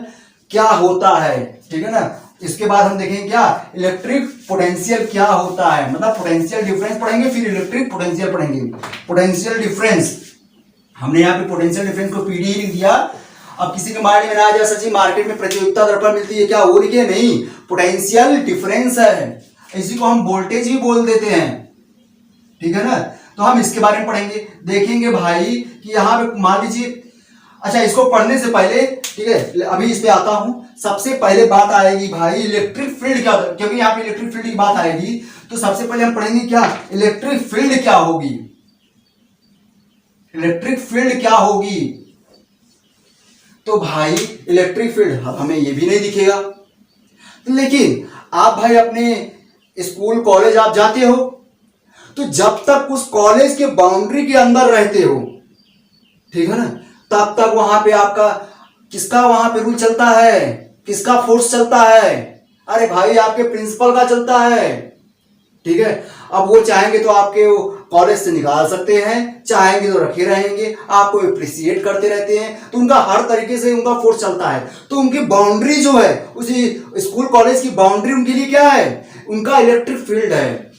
क्या होता है, ठीक है ना। इसके बाद हम देखेंगे क्या इलेक्ट्रिक पोटेंशियल क्या होता है, मतलब पोटेंशियल डिफरेंस पढ़ेंगे, फिर इलेक्ट्रिक पोटेंशियल पढ़ेंगे। पोटेंशियल डिफरेंस, हमने यहाँ पे पोटेंशियल डिफरेंस को पीडी लिख दिया। अब किसी के माइंड में ना आ जाए सर जी मार्केट में प्रतियोगिता दर्पण मिलती है क्या, वो लिखे नहीं, पोटेंशियल डिफरेंस है, इसी को हम वोल्टेज ही बोल देते हैं, ठीक है ना। तो हम इसके बारे में पढ़ेंगे, देखेंगे भाई कि यहाँ पे मान लीजिए, अच्छा इसको पढ़ने से पहले, ठीक है अभी इस पे आता हूं, सबसे पहले बात आएगी भाई इलेक्ट्रिक फील्ड क्या, क्योंकि यहाँ पे इलेक्ट्रिक फील्ड की बात आएगी, तो सबसे पहले हम पढ़ेंगे क्या इलेक्ट्रिक फील्ड क्या होगी, इलेक्ट्रिक फील्ड क्या होगी। तो भाई इलेक्ट्रिक फील्ड हमें ये भी नहीं दिखेगा, लेकिन आप भाई अपने स्कूल कॉलेज आप जाते हो, तो जब तक उस कॉलेज के बाउंड्री के अंदर रहते हो, ठीक है ना, तब तक वहां पे आपका किसका वहां पे रूल चलता है, किसका फोर्स चलता है, अरे भाई आपके प्रिंसिपल का चलता है, ठीक है। अब वो चाहेंगे तो आपके कॉलेज से निकाल सकते हैं, चाहेंगे तो रखे रहेंगे, आपको अप्रिशिएट करते रहते हैं, तो उनका हर तरीके से उनका फोर्स चलता है। तो उनकी बाउंड्री जो है, उसी स्कूल कॉलेज की बाउंड्री उनके लिए क्या है, उनका इलेक्ट्रिक फील्ड है।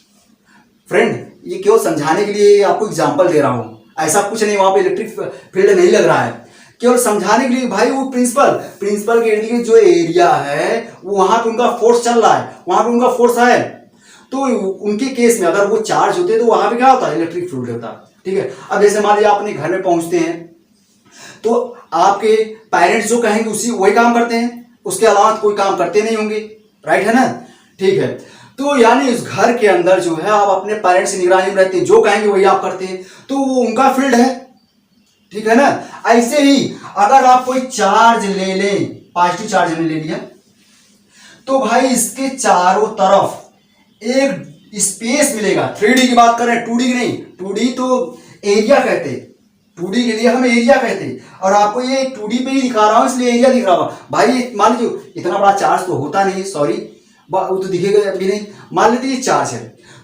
फ्रेंड ये क्यों समझाने के लिए आपको एग्जांपल दे रहा हूं, ऐसा कुछ नहीं, वहां पे इलेक्ट्रिक फील्ड नहीं लग रहा है। केवल समझाने के लिए भाई वो प्रिंसिपल के इर्द गिर्द जो एरिया है वहां पे उनका फोर्स चल रहा है, वहां पे उनका फोर्स है, तो उनके केस में अगर वो चार्ज होते तो वहां पे क्या होता है, इलेक्ट्रिक फील्ड होता है। ठीक है, अब जैसे मान लीजिए आप अपने घर में पहुंचते हैं तो आपके पेरेंट्स जो कहेंगे उसी वही काम करते हैं, उसके अलावा कोई काम करते नहीं होंगे, राइट है ना। ठीक है, तो यानी इस घर के अंदर जो है आप अपने पेरेंट्स की निगरानी में रहते हैं, जो कहेंगे वही आप करते हैं, तो वो उनका फील्ड है। ठीक है ना। ऐसे ही अगर आप कोई चार्ज ले लें, पॉजिटिव चार्ज हमने ले लिया, तो भाई इसके चारों तरफ एक स्पेस मिलेगा। 3D की बात कर रहे हैं, 2D की नहीं, 2D तो एरिया कहते हैं, 2D के लिए हम एरिया कहते हैं, और आपको ये 2D पे ही दिखा रहा हूं इसलिए एरिया दिख रहा होगा। भाई मान लीजिए इतना बड़ा चार्ज तो होता नहीं, सॉरी वो तो दिखेगा भी नहीं, मान लीजिए ये चार्ज है,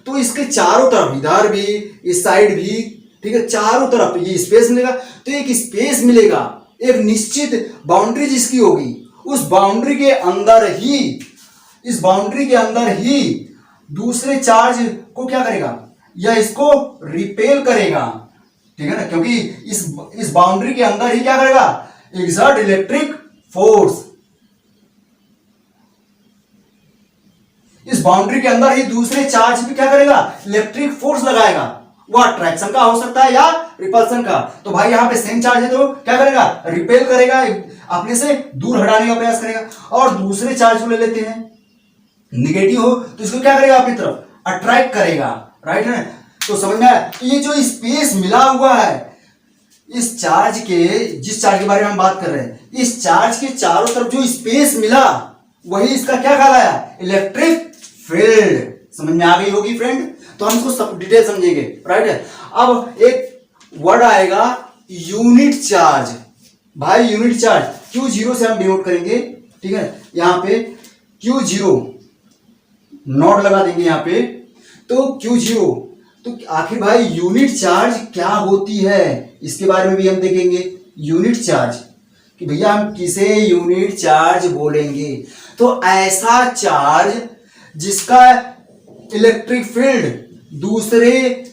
तो इसके चारों तरफ, इधर भी इस साइड भी, ठीक है, चारों तरफ ये स्पेस मिलेगा। तो एक स्पेस मिलेगा, एक निश्चित बाउंड्री जिसकी होगी, उस बाउंड्री के अंदर ही, इस बाउंड्री के अंदर ही दूसरे चार्ज को क्या करेगा, या इसको रिपेल करेगा। ठीक है ना, क्योंकि इस बाउंड्री के अंदर ही क्या करेगा, एक्सर्ट इलेक्ट्रिक फोर्स। इस बाउंड्री के अंदर ही दूसरे चार्ज भी क्या करेगा, इलेक्ट्रिक फोर्स लगाएगा। वो अट्रैक्शन का हो सकता है या रिपल्सन का। तो भाई यहां पे सेम चार्ज है तो क्या करेगा, रिपेल करेगा, अपने से दूर हटाने का प्रयास करेगा। और दूसरे चार्ज को ले लेते हैं, निगेटिव हो तो इसको क्या करेगा, अपनी तरफ अट्रैक्ट करेगा, राइट है। तो समझ में आया, ये जो स्पेस मिला हुआ है इस चार्ज के, जिस चार्ज के बारे में हम बात कर रहे हैं, इस चार्ज के चारों तरफ जो स्पेस मिला वही इसका क्या कहलाया, इलेक्ट्रिक फील्ड। समझ में आ गई होगी फ्रेंड। तो हम इसको सब डिटेल समझेंगे, राइट है। अब एक वर्ड आएगा यूनिट चार्ज। भाई यूनिट चार्ज Q0 से हम डिनोट करेंगे, ठीक है, यहां पे Q0 नॉट लगा देंगे यहां पे, तो Q0। तो आखिर भाई यूनिट चार्ज क्या होती है, इसके बारे में भी हम देखेंगे। यूनिट चार्ज कि भैया हम किसे यूनिट चार्ज बोलेंगे, तो ऐसा चार्ज जिसका इलेक्ट्रिक फील्ड दूसरे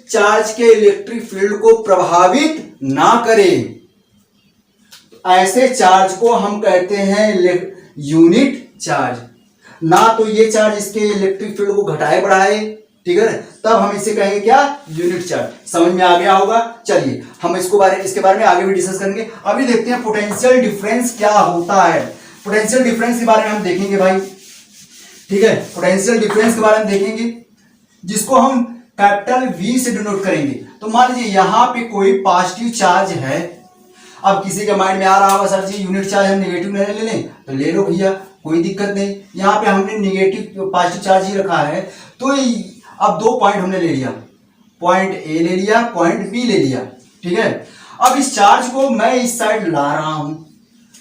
चार्ज के इलेक्ट्रिक फील्ड को प्रभावित ना करे, ऐसे चार्ज को हम कहते हैं यूनिट चार्ज। ना तो ये चार्ज इसके इलेक्ट्रिक फील्ड को घटाए बढ़ाए, ठीक है, तब हम इसे कहेंगे क्या, यूनिट चार्ज। समझ में आ गया होगा। चलिए हम इसके बारे में आगे भी डिस्कस करेंगे। अभी देखते हैं पोटेंशियल डिफरेंस क्या होता है। पोटेंशियल डिफरेंस के बारे में हम देखेंगे भाई, ठीक है, पोटेंशियल डिफरेंस के बारे में देखेंगे, जिसको हम कैपिटल V से डिनोट करेंगे। तो मान लीजिए यहां पे कोई पॉजिटिव चार्ज है। अब किसी के माइंड में आ रहा होगा, सर जी यूनिट चार्ज हम नेगेटिव ले लें, तो ले लो भैया, कोई दिक्कत नहीं। यहाँ पे हमने नेगेटिव पॉजिटिव चार्ज ही रखा है, तो अब दो पॉइंट हमने ले लिया, पॉइंट A ले लिया, पॉइंट B ले लिया, ठीक है। अब इस चार्ज को मैं इस साइड ला रहा हूं,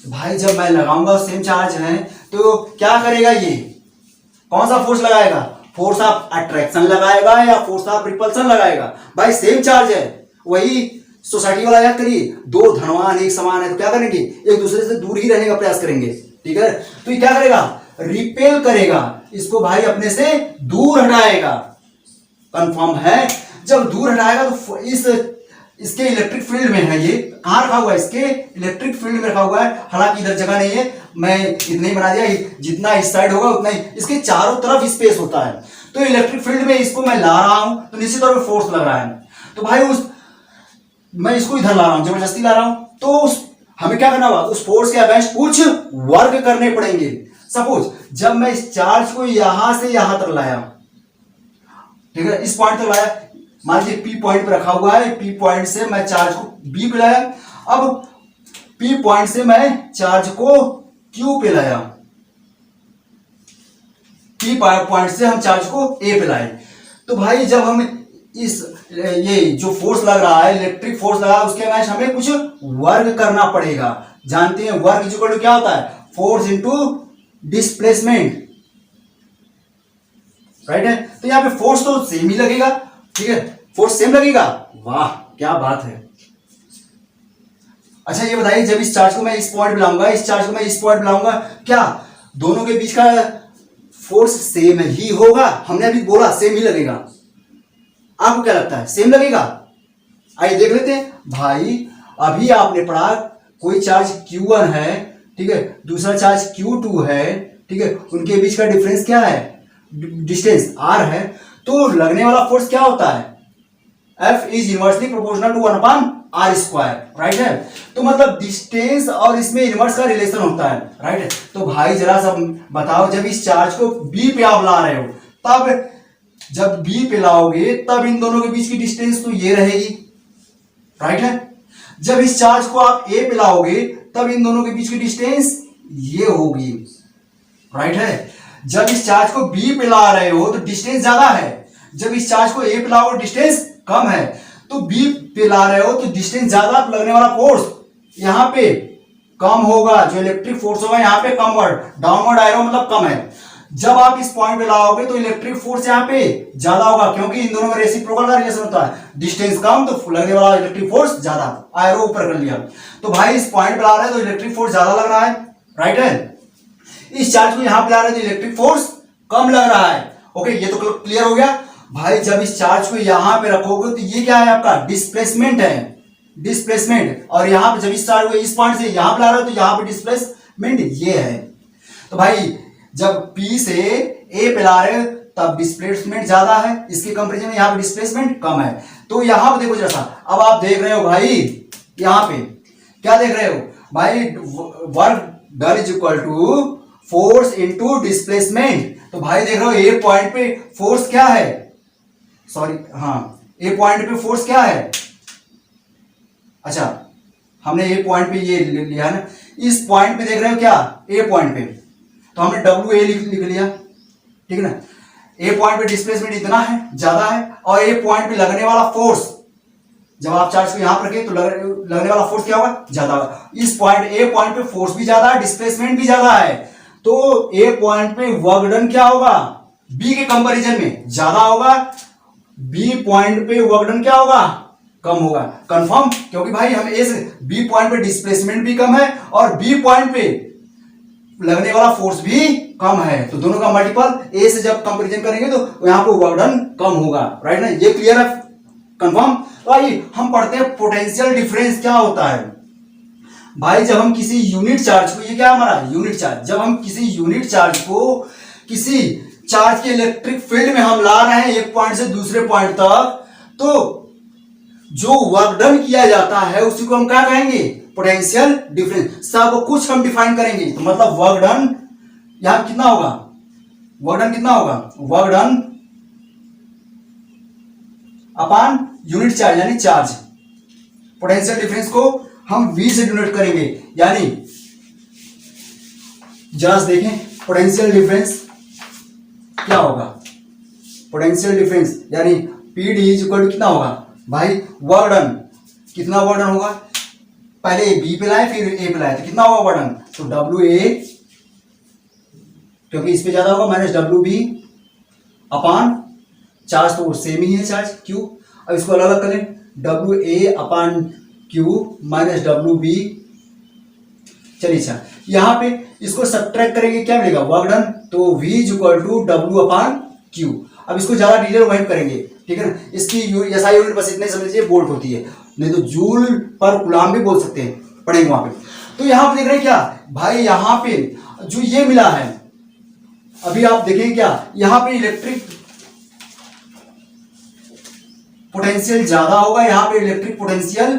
भाई जब मैं लगाऊंगा सेम चार्ज है तो क्या करेगा, ये कौन सा फोर्स लगाएगा, फोर्स ऑफ अट्रैक्शन लगाएगा या फोर्स ऑफ रिपल्सन लगाएगा। भाई सेम चार्ज है, वही सोसाइटी वाला याद करिए, दो धनवान एक समान है तो क्या करेंगे, एक दूसरे से दूर ही रहने का प्रयास करेंगे, ठीक है। तो ये क्या करेगा, रिपेल करेगा, इसको भाई अपने से दूर हटाएगा। कंफर्म है, जब दूर हटाएगा तो इसके इलेक्ट्रिक फील्ड में है, ये कहां रखा हुआ है, इसके इलेक्ट्रिक फील्ड में रखा हुआ है। हालांकि इधर जगह नहीं है, मैं इतना ही बना दिया, जितना इस साइड होगा उतना ही इसके चारों तरफ स्पेस होता है। तो इलेक्ट्रिक फील्ड में इसको मैं ला रहा हूं तो निश्चित तौर पर फोर्स लग रहा है। तो भाई मैं इसको इधर ला रहा हूं, जबरदस्ती ला रहा हूं, तो हमें क्या करना होगा, उस फोर्स के अगेंस्ट कुछ वर्क करने पड़ेंगे। सपोज जब मैं इस चार्ज को यहां से यहां तक लाया, ठीक है, इस पॉइंट तक लाया, मान लीजिए P पॉइंट पे रखा हुआ है, P पॉइंट से मैं चार्ज को B पे लाया, अब P पॉइंट से मैं चार्ज को Q पे लाया, P पॉइंट से हम चार्ज को A पे लाए। तो भाई जब हम ये जो फोर्स लग रहा है, इलेक्ट्रिक फोर्स लगा, उसके अगेंस्ट हमें कुछ वर्क करना पड़ेगा। जानते हैं वर्क इक्वल टू क्या होता है, फोर्स इनटू डिस्प्लेसमेंट, राइट है। तो यहाँ पे फोर्स तो सेम ही लगेगा, ठीक है, फोर्स सेम लगेगा, वाह क्या बात है। अच्छा ये बताइए, जब इस चार्ज को मैं इस पॉइंट पे लाऊंगा, इस चार्ज को मैं इस पॉइंट पे लाऊंगा, क्या दोनों के बीच का फोर्स सेम ही होगा? हमने अभी बोला सेम ही लगेगा, आपको क्या लगता है, सेम लगेगा? आइए देख लेते हैं। भाई अभी आपने पढ़ा कोई चार्ज Q1 है, ठीक है, दूसरा चार्ज Q2 है, ठीक है, उनके बीच का डिफरेंस क्या है, डिस्टेंस R है, तो लगने वाला फोर्स क्या होता है, F is inversely proportional to 1/r², right है। तो मतलब डिस्टेंस और इसमें इनवर्स का रिलेशन होता है, राइट है। तो भाई जरा सा बताओ, जब इस चार्ज को B पे आप ला रहे हो, तब जब B पे लाओगे तब इन दोनों के बीच की डिस्टेंस तो ये रहेगी, राइट है। जब इस चार्ज को आप A पे लाओगे तब इन दोनों के बीच की डिस्टेंस ये होगी, राइट है। जब इस चार्ज को B पे ला रहे हो तो डिस्टेंस ज्यादा है, जब इस चार्ज को A पे लाओगे डिस्टेंस कम है। तो B पे ला रहे हो तो डिस्टेंस ज्यादा, तो लगने वाला फोर्स यहां पे कम होगा, जो इलेक्ट्रिक फोर्स होगा यहाँ पे कमवर्ड, डाउनवर्ड एरो मतलब कम है। जब आप इस पॉइंट पे लाओगे तो इलेक्ट्रिक फोर्स यहाँ पे ज्यादा होगा, क्योंकि इन दोनों में रेसिप्रोकल का रिलेशन होता है, डिस्टेंस कम तो लगने वाला इलेक्ट्रिक फोर्स ज्यादा, एरो ऊपर कर लिया। तो भाई इस पॉइंट पे ला रहे हैं तो इलेक्ट्रिक फोर्स ज्यादा लग रहा है, राइट है। इस चार्ज को यहां पे ला रहे हैं तो इलेक्ट्रिक फोर्स कम लग रहा है, ओके, ये तो क्लियर हो गया। भाई जब इस चार्ज को यहां पे रखोगे तो ये क्या है, आपका डिस्प्लेसमेंट है, डिस्प्लेसमेंट। और यहां पे जब इस चार्ज को इस पॉइंट से यहां पे ला रहे हो तो यहां पे डिस्प्लेसमेंट ये है। तो भाई जब P से A पे ला रहे हो तब डिस्प्लेसमेंट ज्यादा है, इसके कंपैरिजन में यहां पे डिस्प्लेसमेंट कम है। तो यहां पे देखो जैसा, अब आप देख रहे हो भाई यहां पे क्या देख रहे हो भाई, work done is equal to force into displacement. तो भाई देख रहे हो ए पॉइंट पे फोर्स क्या है, सॉरी हाँ, ए पॉइंट पे फोर्स क्या है, अच्छा हमने ए पॉइंट पे ये लिया ना, इस पॉइंट पे देख रहे हो क्या, ए पॉइंट पे, तो हमने WA लिख लिया, ठीक है ना। ए पॉइंट पे डिस्प्लेसमेंट इतना है, ज्यादा है, और ए पॉइंट पे लगने वाला फोर्स, जब आप चार्ज को यहां पर रखें तो लगने वाला फोर्स क्या होगा, ज्यादा होगा। इस पॉइंट ए पॉइंट पे फोर्स भी ज्यादा है, डिस्प्लेसमेंट भी ज्यादा है, तो ए पॉइंट पे वर्क डन क्या होगा, बी के कंपैरिजन में ज्यादा होगा, बी पॉइंट पे वर्क डन क्या होगा, कम होगा। कंफर्म, क्योंकि भाई हम ए से बी पॉइंट पे डिस्प्लेसमेंट भी कम है और बी पॉइंट पे लगने वाला फोर्स भी कम है, तो दोनों का मल्टीपल ए से जब कंपैरिजन करेंगे तो यहां पे वर्क डन कम होगा, राइट ना, ये क्लियर है, कंफर्म। तो आइए हम पढ़ते हैं पोटेंशियल डिफरेंस क्या होता है। भाई जब हम किसी यूनिट चार्ज को, ये क्या हमारा यूनिट चार्ज, जब हम किसी यूनिट चार्ज को किसी चार्ज के इलेक्ट्रिक फील्ड में हम ला रहे हैं एक पॉइंट से दूसरे पॉइंट तक, तो जो वर्क डन किया जाता है उसी को हम क्या कहेंगे, पोटेंशियल डिफरेंस। सब कुछ हम डिफाइन करेंगे, तो मतलब वर्क डन यहां कितना होगा, वर्क डन कितना होगा, work done upon unit charge यानी चार्ज। पोटेंशियल डिफरेंस को हम V से डिनोट करेंगे, यानी जरा देखें पोटेंशियल डिफरेंस क्या होगा, पोटेंशियल डिफरेंस यानी PD इज इक्वल टू कितना होगा भाई, वर्क डन, कितना वर्क डन होगा, पहले B पे लाए फिर A पे लाए तो कितना होगा वर्क डन, तो WA, क्योंकि इस पे ज्यादा होगा, माइनस WB अपॉन चार्ज तो सेम ही है चार्ज Q। अब इसको अलग अलग करें, WA upon Q minus WB, चलिए अच्छा यहां पे इसको सब्ट्रैक्ट करेंगे क्या मिलेगा, वर्क डन, तो V is equal to W upon Q। अब इसको ज्यादा डिटेल वहीं करेंगे, ठीक है ना, इसकी SI यूनिट बस इतने समझिए वोल्ट होती है, नहीं तो जूल पर कूलम भी बोल सकते हैं, पढ़ेंगे वहां पे। तो यहां पे देख रहे हैं क्या भाई, यहां पे जो ये मिला है, अभी आप देखें क्या, यहां पे इलेक्ट्रिक पोटेंशियल ज्यादा होगा, यहां पे इलेक्ट्रिक पोटेंशियल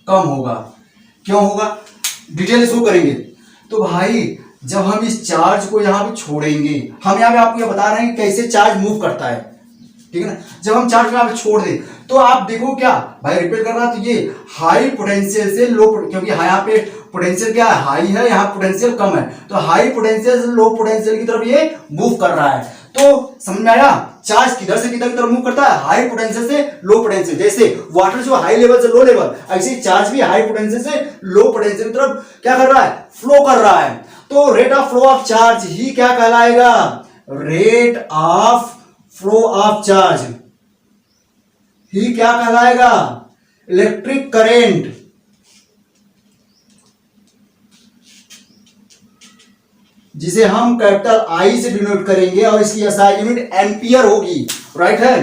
कम होगा, क्यों होगा, डिटेल इसको करेंगे। तो भाई जब हम इस चार्ज को यहां पे छोड़ेंगे, हम यहां पे आपको ये बता रहे हैं कैसे चार्ज मूव करता है, ठीक है ना। जब हम चार्ज को यहां पे छोड़ दें तो आप देखो क्या भाई, रिपेयर कर रहा है, तो ये हाई पोटेंशियल से लो, क्योंकि यहाँ पे पोटेंशियल क्या है, हाई है, यहाँ पोटेंशियल कम है, तो हाई पोटेंशियल से लो पोटेंशियल की तरफ ये मूव कर रहा है। तो समझ में आया, चार्ज किधर से किधर की तरफ मूव करता है, हाई पोटेंशियल से लो पोटेंशियल। जैसे वाटर जो हाई लेवल से लो लेवल, ऐसे चार्ज भी हाई पोटेंशियल से लो पोटेंशियल की तरफ क्या कर रहा है, फ्लो कर रहा है। तो rate of flow of charge ही क्या कहलाएगा, rate of flow of charge ही क्या कहलाएगा, इलेक्ट्रिक करेंट। जिसे हम कैपिटल I से डिनोट करेंगे और इसकी SI यूनिट एम्पियर होगी, राइट है।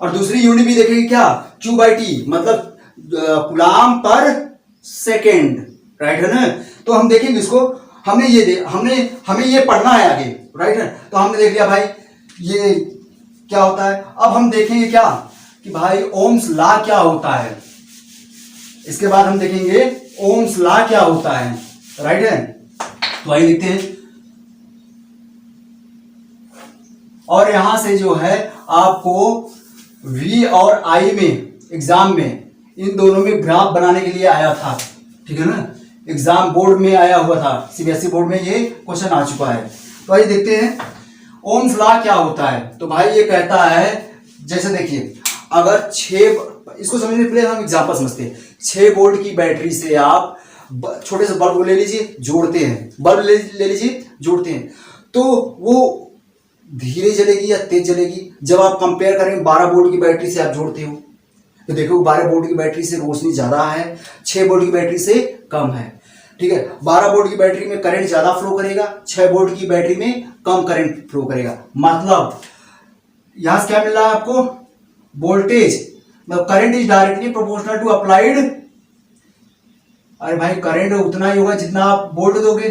और दूसरी यूनिट भी देखेंगे क्या, Q/T, मतलब कूलम पर सेकेंड, राइट है ना। तो हम देखेंगे इसको, हमें ये पढ़ना है आगे, राइट है। तो हमने देख लिया भाई ये क्या होता है। अब हम देखेंगे क्या कि भाई ओम्स लॉ क्या होता है। इसके बाद हम देखेंगे ओम्स लॉ क्या होता है, राइट है। तो आइए देखते हैं। और यहां से जो है आपको V और I में एग्जाम में इन दोनों में ग्राफ बनाने के लिए आया था, ठीक है ना। एग्जाम बोर्ड में आया हुआ था, CBSE बोर्ड में ये क्वेश्चन आ चुका है। तो आइए देखते हैं ओम्स लॉ क्या होता है। तो भाई ये कहता है, जैसे देखिए अगर 6, इसको समझने के लिए हम एग्जांपल समझते हैं। 6 वोल्ट की बैटरी से आप छोटे से बल्ब ले लीजिए, जोड़ते हैं, बल्ब ले लीजिए, जोड़ते हैं, तो वो धीरे जलेगी या तेज जलेगी। जब आप कंपेयर करें 12 वोल्ट की बैटरी से आप जोड़ते हो तो देखो 12 वोल्ट की बैटरी से रोशनी ज्यादा है, 6 वोल्ट की बैटरी से कम है, ठीक है। 12 वोल्ट की बैटरी में करंट ज्यादा फ्लो करेगा, 6 वोल्ट की बैटरी में कम करंट फ्लो करेगा। मतलब यहां से क्या मिल रहा है आपको, वोल्टेज, मतलब current is directly proportional to applied. अरे भाई करंट उतना ही होगा जितना आप वोल्ट दोगे,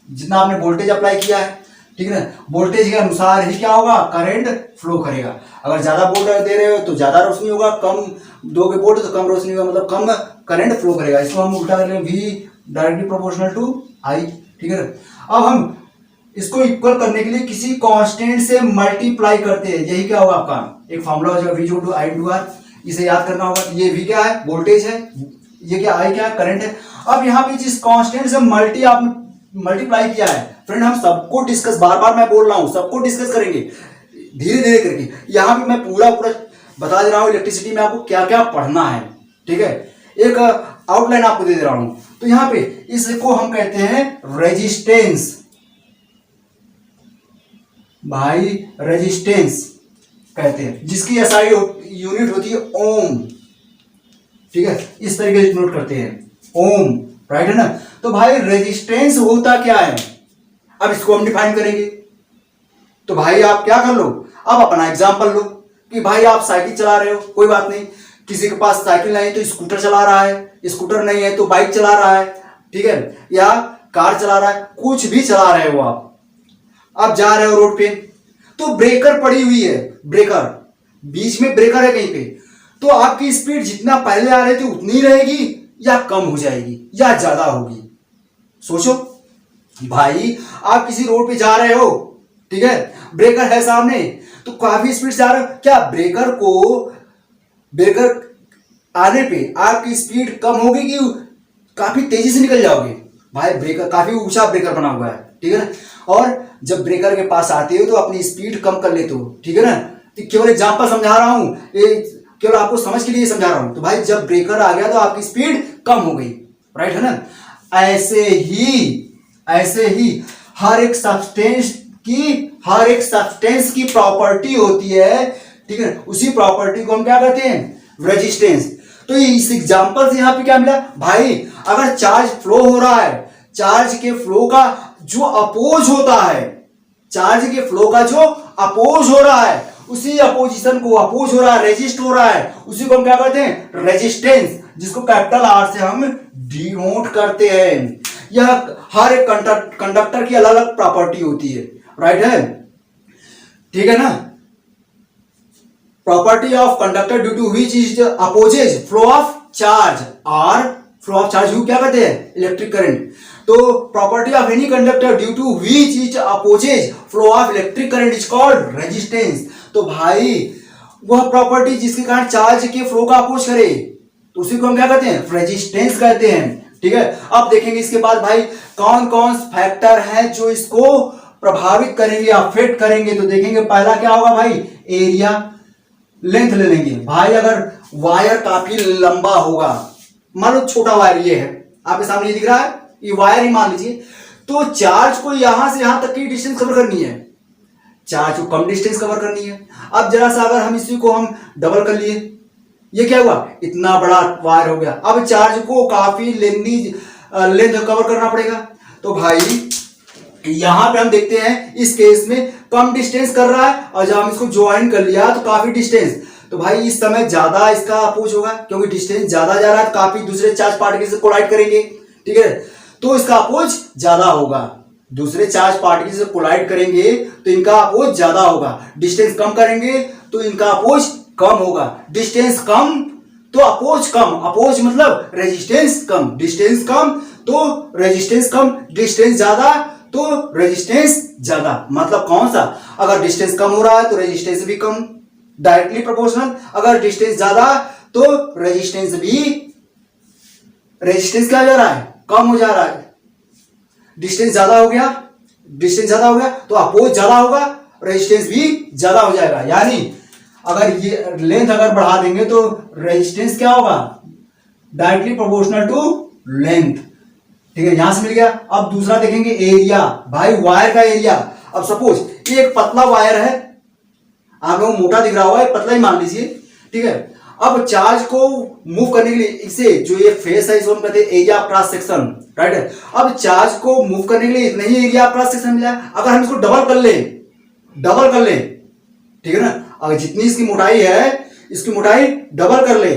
जितना आपने वोल्टेज अप्लाई किया है, ठीक है ना। वोल्टेज के अनुसार ही क्या होगा, करंट फ्लो करेगा। अगर ज्यादा वोल्ट दे रहे हो तो ज्यादा रोशनी होगा, कम दोगे वोल्ट तो कम रोशनी होगा, मतलब कम करंट फ्लो करेगा। इसको हम उल्टा कर लेंगे, V directly proportional to I, ठीक है। अब हम इसको इक्वल करने के लिए किसी कांस्टेंट से मल्टीप्लाई करते हैं, यही क्या होगा आपका एक फॉर्मूला हो जाएगा, V = I × R। इसे याद करना होगा। ये V क्या है, वोल्टेज है, ये क्या I क्या है, करंट है। अब यहाँ पे जिस कांस्टेंट से मल्टीप्लाई किया है, फ्रेंड हम सबको डिस्कस, बार बार मैं बोल रहा हूं, सबको डिस्कस करेंगे धीरे धीरे करके। यहां पे मैं पूरा बता दे रहा हूं इलेक्ट्रिसिटी में आपको क्या क्या पढ़ना है, ठीक है। एक आउटलाइन आपको दे रहा हूं। तो यहां पे इसको हम कहते हैं रेजिस्टेंस, भाई रेजिस्टेंस कहते हैं, जिसकी SI यूनिट होती है ओम, ठीक है। इस तरीके से नोट करते हैं, ओम, राइट है ना। तो भाई रेजिस्टेंस होता क्या है, अब इसको हम डिफाइन करेंगे। तो भाई आप क्या कर लो, अब अपना एग्जांपल लो कि भाई आप साइकिल चला रहे हो, कोई बात नहीं, किसी के पास साइकिल नहीं तो स्कूटर चला रहा है, स्कूटर नहीं है तो बाइक चला रहा है, ठीक है, या कार चला रहा है, कुछ भी चला रहे हो आप जा रहे हो रोड पे, तो ब्रेकर पड़ी हुई है, ब्रेकर बीच में ब्रेकर है कहीं पे, तो आपकी स्पीड जितना पहले आ रही थी उतनी रहेगी या कम हो जाएगी या ज्यादा होगी। सोचो भाई, आप किसी रोड पे जा रहे हो, ठीक है, ब्रेकर है सामने, तो काफी स्पीड से जा रहे हो, क्या ब्रेकर आने पे आपकी स्पीड कम होगी कि काफी तेजी से निकल जाओगे। भाई ब्रेकर काफी ऊंचा ब्रेकर बना हुआ है, ठीक है ना। और जब ब्रेकर के पास आते हो तो अपनी स्पीड कम कर लेते हो, ठीक है ना। तो केवल एग्जांपल समझा रहा हूं, ये केवल आपको समझ के लिए समझा रहा हूं। तो भाई जब ब्रेकर आ गया तो आपकी स्पीड कम हो गई, राइट है ना। ऐसे ही हर एक सब्सटेंस की प्रॉपर्टी होती है, ठीक है, उसी प्रॉपर्टी को हम क्या कहते हैं, रेजिस्टेंस। तो इस एग्जांपल से यहां पे क्या मिला भाई, अगर चार्ज फ्लो हो रहा है, चार्ज के फ्लो का जो अपोज होता है, चार्ज के फ्लो का जो अपोज हो रहा है, उसी अपोजिशन को अपोज हो रहा है, रेजिस्ट हो रहा है, उसी को हम क्या कहते हैं, रेजिस्टेंस, जिसको कैपिटल R से हम डिनोट करते हैं। यह हर एक कंडक्टर की अलग अलग प्रॉपर्टी होती है, राइट है, ठीक है ना। Property of conductor due to which is opposes flow of charge, R flow of charge यू क्या कहते हैं, इलेक्ट्रिक करंट। तो property of any conductor due to which is opposes flow of electric current is called resistance. तो भाई वह property जिसके कारण चार्ज के फ्लो का अपोज करे तो उसी को हम क्या कहते हैं, रेजिस्टेंस कहते हैं, ठीक है। अब देखेंगे इसके बाद भाई कौन कौन फैक्टर है जो इसको प्रभावित करेंगे, अफेक्ट करेंगे। तो देखेंगे पहला क्या होगा भाई, एरिया, लेंथ ले लेंगे। भाई अगर वायर काफी लंबा होगा, मान लो छोटा वायर ये है आपके सामने, ये दिख रहा है, ये वायर ही मान लीजिए, तो चार्ज को यहां से यहां तक की डिस्टेंस कवर करनी है, चार्ज को कम डिस्टेंस कवर करनी है। अब जरा सा अगर हम इसी को हम डबल कर लिए, ये क्या हुआ, इतना बड़ा वायर हो गया। अब चार्ज को काफी लेंथ कवर करना पड़ेगा। तो भाई यहां पे हम देखते हैं इस केस में कम डिस्टेंस कर रहा है, और जब हम इसको ज्वाइन कर लिया तो काफी डिस्टेंस, तो भाई इस समय ज्यादा इसका अपोज होगा, क्योंकि डिस्टेंस ज्यादा जा रहा है, काफी दूसरे चार्ज पार्टिकल से कोलाइड करेंगे, ठीक है, तो इसका अपोज ज्यादा होगा। दूसरे चार्ज पार्टिकल से कोलाइड करेंगे तो इनका अपोज ज्यादा होगा। डिस्टेंस कम करेंगे तो इनका अपोज कम होगा। डिस्टेंस कम तो अपोज कम, अपोज मतलब रेजिस्टेंस कम, डिस्टेंस कम तो रेजिस्टेंस कम, डिस्टेंस ज्यादा तो रेजिस्टेंस ज्यादा। मतलब कौन सा, अगर डिस्टेंस कम हो रहा है तो रेजिस्टेंस भी कम, डायरेक्टली प्रोपोर्शनल। अगर डिस्टेंस ज्यादा तो रेजिस्टेंस भी, रेजिस्टेंस क्या हो जा रहा है, कम हो जा रहा है। डिस्टेंस ज्यादा हो गया, डिस्टेंस ज्यादा हो गया तो अपोज ज्यादा होगा, रेजिस्टेंस भी ज्यादा हो जाएगा। यानी अगर ये लेंथ अगर बढ़ा देंगे तो रेजिस्टेंस क्या होगा, डायरेक्टली प्रोपोर्शनल टू लेंथ, ठीक है, यहां से मिल गया। अब दूसरा देखेंगे एरिया, भाई वायर का एरिया। अब सपोज ये एक पतला वायर है, आप लोगों को मोटा दिख रहा होगा, पतला ही मान लीजिए, ठीक है। अब चार्ज को मूव करने के लिए इसे जो ये फेस है इसको हम कहते हैं area of cross section, right है। अब चार्ज को मूव करने के लिए इतना ही एरिया ऑफ क्रॉस सेक्शन मिला है। अगर हम इसको डबल कर ले, ठीक है ना, अगर जितनी इसकी मोटाई है इसकी मोटाई डबल कर ले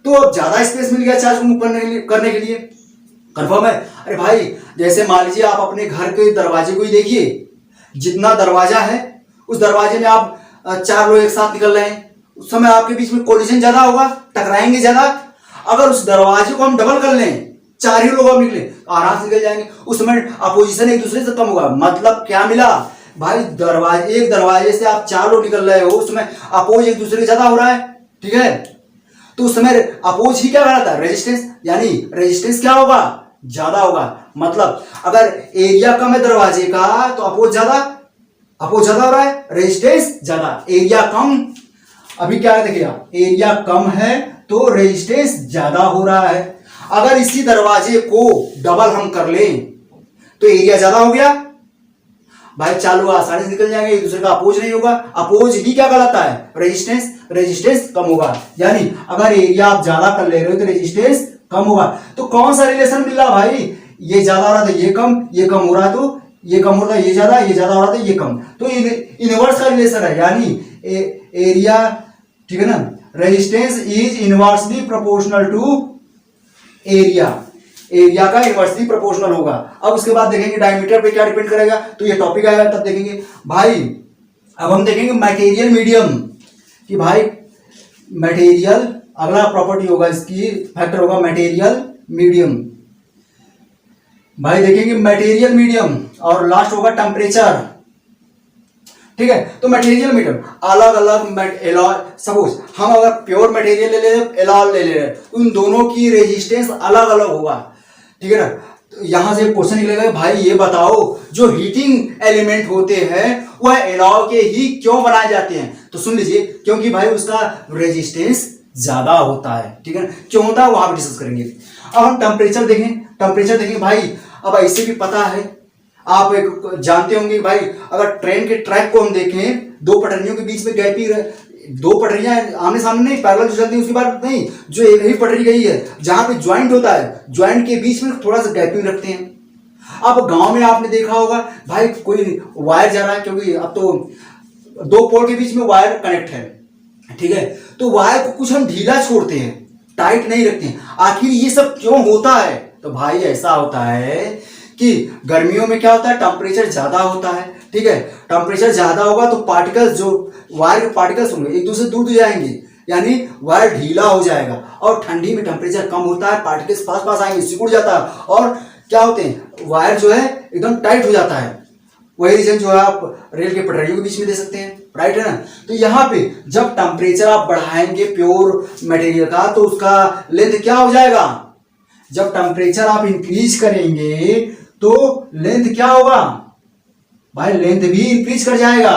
तो अब ज्यादा स्पेस मिल गया चार्ज को मूव करने के लिए। कंफर्म है। अरे भाई जैसे मान लीजिए आप अपने घर के दरवाजे को ही देखिए, जितना दरवाजा है उस दरवाजे में आप 4 लोग एक साथ निकल रहे हैं, उस समय आपके बीच में कोलिजन ज्यादा होगा, टकराएंगे ज्यादा। अगर उस दरवाजे को हम डबल कर लें, 4 ही लोग अब निकले आराम से निकल जाएंगे, उस समय अपोजिशन एक दूसरे से कम होगा। मतलब क्या मिला भाई, एक दरवाजे से आप 4 लोग निकल रहे हो, उस समय अपोज एक दूसरे से ज्यादा हो रहा है, ठीक है। तो उस समय अपोज ही क्या कहलाता है, रेजिस्टेंस। यानी रेजिस्टेंस क्या होगा, ज्यादा होगा। मतलब अगर एरिया कम है दरवाजे का तो अपोज ज्यादा हो रहा है, रेजिस्टेंस ज्यादा। एरिया कम, अभी क्या है देखिए, एरिया कम है तो रेजिस्टेंस ज्यादा हो रहा है। अगर इसी दरवाजे को डबल हम कर लें तो एरिया ज्यादा हो गया, भाई 4 लोग आसानी से निकल जाएंगे, एक दूसरे का अपोज नहीं होगा। अपोज ही क्या कहलाता है, रेजिस्टेंस कम होगा। यानी अगर एरिया आप ज्यादा कर ले रहे हो तो रेजिस्टेंस कम होगा। तो कौन सा रिलेशन मिल रहा भाई, ये ज्यादा हो रहा था ये कम हो रहा तो ये कम हो रहा था, ये ज्यादा हो रहा था ये कम, तो इनवर्स का रिलेशन है। यानी एरिया, ठीक है ना, resistance is inversely proportional to area, area का इनवर्सली प्रोपोर्शनल होगा। अब उसके बाद देखेंगे डायमीटर पे क्या डिपेंड करेगा, तो ये टॉपिक आएगा तब देखेंगे भाई। अब हम देखेंगे मटेरियल मीडियम, कि भाई मटेरियल, अगला प्रॉपर्टी होगा इसकी, फैक्टर होगा मटेरियल मीडियम। भाई देखेंगे मटेरियल मीडियम, और लास्ट होगा टेम्परेचर, ठीक है। तो मटेरियल मीडियम अलग अलग एलॉय, सपोज हम अगर प्योर मटेरियल ले ले, एलॉय ले ले, उन दोनों की रेजिस्टेंस अलग अलग होगा, ठीक है ना। तो यहां से क्वेश्चन निकलेगा भाई ये बताओ जो हीटिंग एलिमेंट होते हैं वह एलॉय के ही क्यों बनाए जाते हैं। तो सुन लीजिए, क्योंकि भाई उसका रेजिस्टेंस ज्यादा होता है, ठीक है। क्यों होता है वहां पर डिस्कस करेंगे। अब हम टेम्परेचर देखें भाई। अब ऐसे भी पता है, आप एक जानते होंगे भाई, अगर ट्रेन के ट्रैक को हम देखें, 2 पटरियों के बीच में गैप ही, 2 पटरियां आमने सामने नहीं, पैरेलल जो चलती है उसकी बात नहीं, जो एक ही पटरी गई है जहां पे ज्वाइंट होता है, ज्वाइंट के बीच में थोड़ा सा गैपिंग रखते हैं। अब गांव में आपने देखा होगा भाई, कोई वायर जा रहा है, क्योंकि अब तो 2 पोल के बीच में वायर कनेक्ट है, ठीक है, तो वायर को कुछ हम ढीला छोड़ते हैं, टाइट नहीं रखते हैं। आखिर ये सब क्यों होता है, तो भाई ऐसा होता है कि गर्मियों में क्या होता है, टेम्परेचर ज्यादा होता है, ठीक है। टेम्परेचर ज्यादा होगा तो पार्टिकल्स, जो वायर के पार्टिकल्स होंगे एक दूसरे से दूर जाएंगे, यानी वायर ढीला हो जाएगा। और ठंडी में टेम्परेचर कम होता है, पार्टिकल्स पास आएंगे, सिकुड़ जाता है, और क्या होते हैं, वायर जो है एकदम टाइट हो जाता है। वही रीजन जो है आप रेल के पटरियों के बीच में दे सकते हैं, राइट है ना। तो यहाँ पे जब टेम्परेचर आप बढ़ाएंगे प्योर मटेरियल का तो उसका लेंथ क्या हो जाएगा, जब टेम्परेचर आप इंक्रीज करेंगे तो लेंथ क्या होगा भाई, लेंथ भी इंक्रीज कर जाएगा।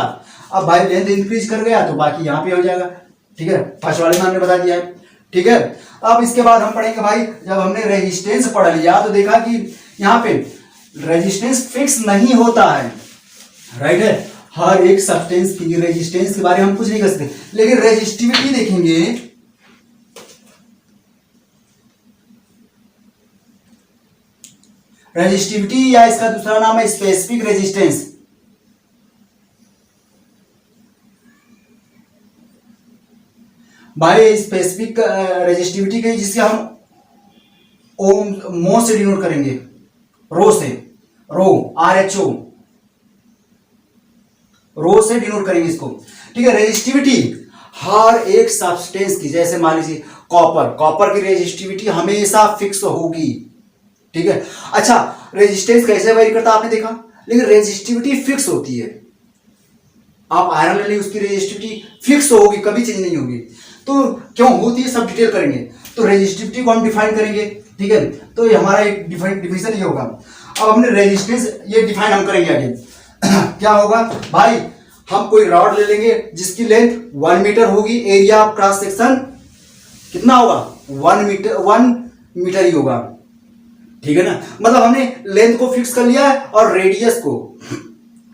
अब भाई लेंथ इंक्रीज कर गया तो बाकी यहां पे हो जाएगा, ठीक है, फर्स्ट वाले में हमने बता दिया है, ठीक है। अब इसके बाद हम पढ़ेंगे भाई, जब हमने रेजिस्टेंस पढ़ लिया तो देखा कि यहाँ पे रेजिस्टेंस फिक्स नहीं होता है, राइट है। हर एक सब्सटेंस की रेजिस्टेंस के बारे में हम कुछ नहीं कर सकते, लेकिन रेजिस्टिविटी देखेंगे, रेजिस्टिविटी या इसका दूसरा नाम है स्पेसिफिक रेजिस्टेंस। भाई स्पेसिफिक रेजिस्टिविटी के जिससे हम ओम मो से डिनोट करेंगे, रो से, रो RHO, रो से डिनोट करेंगे इसको। ठीक है, रेजिस्टिविटी हर एक सब्सटेंस की, जैसे मान लीजिए कॉपर, कॉपर की रेजिस्टिविटी हमेशा फिक्स होगी। ठीक है, अच्छा रेजिस्टेंस कैसे वेरी करता है आपने देखा, लेकिन रेजिस्टिविटी फिक्स होती है। आप आयरन ले लीजिए, उसकी रेजिस्टिविटी फिक्स होगी, कभी चेंज नहीं होगी। तो क्यों होती है सब डिटेल करेंगे। तो रेजिस्टिविटी को हम डिफाइन करेंगे। ठीक है, तो ये हमारा एक डिफिनेशन ये होगा। अब हमने रेजिस्टेंस ये डिफाइन हम करेंगे आगे। क्या होगा भाई, हम कोई रॉड ले लेंगे जिसकी लेंथ 1 मीटर होगी, एरिया ऑफ क्रॉस सेक्शन कितना होगा 1 मीटर ही होगा। ठीक है ना, मतलब हमने लेंथ को फिक्स कर लिया है और रेडियस को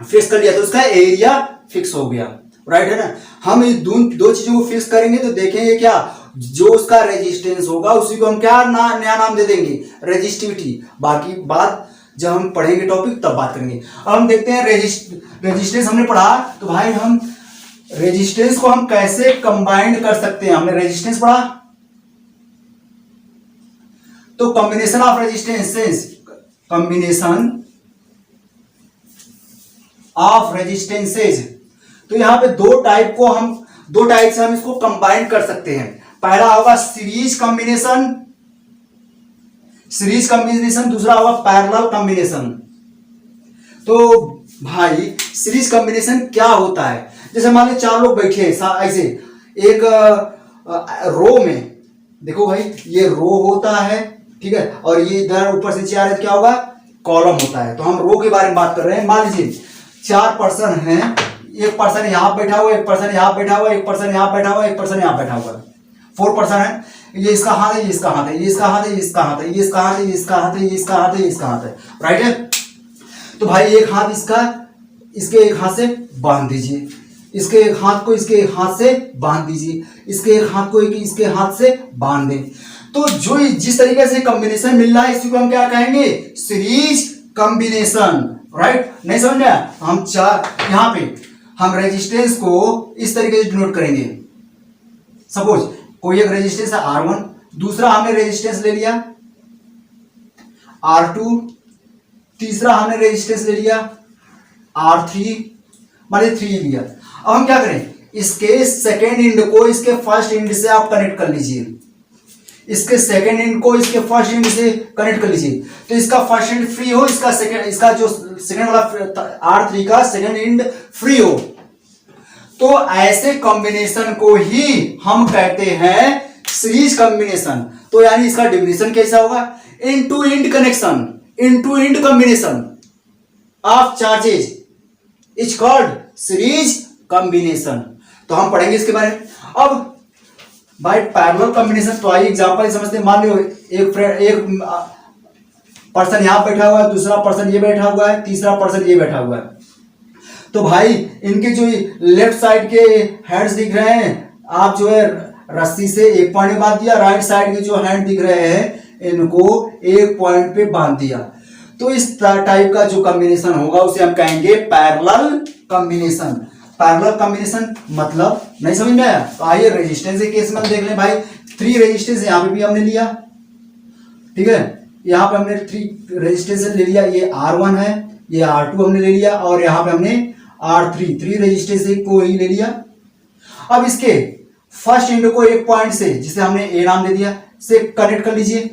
फिक्स कर लिया, तो उसका एरिया फिक्स हो गया। राइट है ना। हम इस दो चीजों को फिक्स करेंगे तो देखेंगे क्या, जो उसका रेजिस्टेंस होगा उसी को हम क्या नया नाम दे देंगे, रेजिस्टिविटी। बाकी बात जब हम पढ़ेंगे टॉपिक तब बात करेंगे। अब हम देखते हैं रेजिस्टेंस हमने पढ़ा, तो भाई हम रेजिस्टेंस को हम कैसे कंबाइन कर सकते हैं। हमने रेजिस्टेंस पढ़ा, तो combination of resistances, combination of resistances, तो यहां पे दो टाइप से हम इसको कंबाइन कर सकते हैं। पहला होगा सीरीज कॉम्बिनेशन, दूसरा होगा पैरेलल कॉम्बिनेशन। तो भाई सीरीज कॉम्बिनेशन क्या होता है, जैसे मान लीजिए 4 लोग बैठे हैं ऐसे एक रो में, देखो भाई ये रो होता है, ठीक है, और ये इधर ऊपर से 4 है, क्या होगा कॉलम होता है। तो हम रो के बारे में बात कर रहे हैं। मान लीजिए 4 पर्सन हैं, एक पर्सन यहां बैठा हुआ, एक पर्सन यहां बैठा हुआ, एक पर्सन यहां बैठा हुआ, एक पर्सन यहां बैठा हुआ, 4 पर्सन है। ये इसका हाथ है, ये इसका हाथ है, ये इसका हाथ है, ये इसका हाथ है, ये इसका हाथ है, ये इसका हाथ है, ये इसका हाथ है, ये इसका हाथ है। राइट है। तो भाई एक हाथ इसका इसके एक हाथ से बांध दीजिए, इसके एक हाथ को इसके एक हाथ से बांध दीजिए, इसके एक हाथ को इसके हाथ से बांध दें। तो जो जिस तरीके से कॉम्बिनेशन मिल रहा है इसी को हम क्या कहेंगे, सीरीज कॉम्बिनेशन। राइट, नहीं समझ में आया। हम यहां पे हम रेजिस्टेंस को इस तरीके से डिनोट करेंगे। सपोज कोई एक रेजिस्टेंस है R1, दूसरा हमने रेजिस्टेंस ले लिया R2, तीसरा हमने रेजिस्टेंस ले लिया R3, मान 3 लिया। अब हम क्या करें, इसके सेकेंड एंड को इसके फर्स्ट एंड से आप कनेक्ट कर लीजिए, इसके सेकेंड एंड को इसके फर्स्ट एंड से कनेक्ट कर लीजिए। तो इसका फर्स्ट एंड फ्री हो, इसका जो सेकेंड वाला R3 का सेकेंड एंड फ्री हो। तो ऐसे कॉम्बिनेशन को ही हम कहते हैं सीरीज कॉम्बिनेशन। तो यानी इसका डेफिनेशन कैसा होगा, end to end connection, end to end combination of charges is called series combination. तो हम पढ़ेंगे इसके बारे में। अब भाई पैरेलल कॉम्बिनेशन, तो आइए एग्जांपल समझते हैं। मान लो एक पर्सन यहां बैठा हुआ है, दूसरा पर्सन ये बैठा हुआ है, तीसरा पर्सन ये बैठा हुआ है। तो भाई इनके जो लेफ्ट साइड के हैंड्स दिख रहे हैं, आप जो है रस्सी से एक पॉइंट पे बांध दिया, राइट साइड के जो हैंड दिख रहे हैं इनको एक पॉइंट पे बांध दिया। तो इस टाइप का जो कॉम्बिनेशन होगा उसे हम कहेंगे पैरेलल कॉम्बिनेशन। पैरेलल कॉम्बिनेशन मतलब नहीं समझ में आया। तो आइए रेजिस्टेंस के केस में देख लें। भाई 3 रेजिस्टेंस यहाँ पे भी हमने लिया, ठीक है, यहाँ पे हमने 3 रेजिस्टेंस ले लिया। ये R1 है, ये R2 हमने ले लिया, और यहाँ पे हमने R3 3 रेजिस्टेंस को ही ले लिया। अब इसके फर्स्ट एंड को एक पॉइंट से, जिसे हमने ए नाम दे दिया, से कनेक्ट कर लीजिए।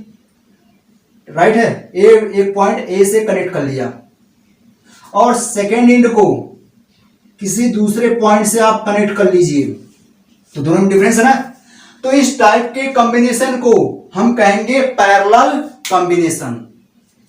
राइट है, एक पॉइंट ए से कनेक्ट कर लिया, और सेकेंड एंड को किसी दूसरे पॉइंट से आप कनेक्ट कर लीजिए। तो दोनों में डिफरेंस है ना। तो इस टाइप के कॉम्बिनेशन को हम कहेंगे पैरेलल कॉम्बिनेशन।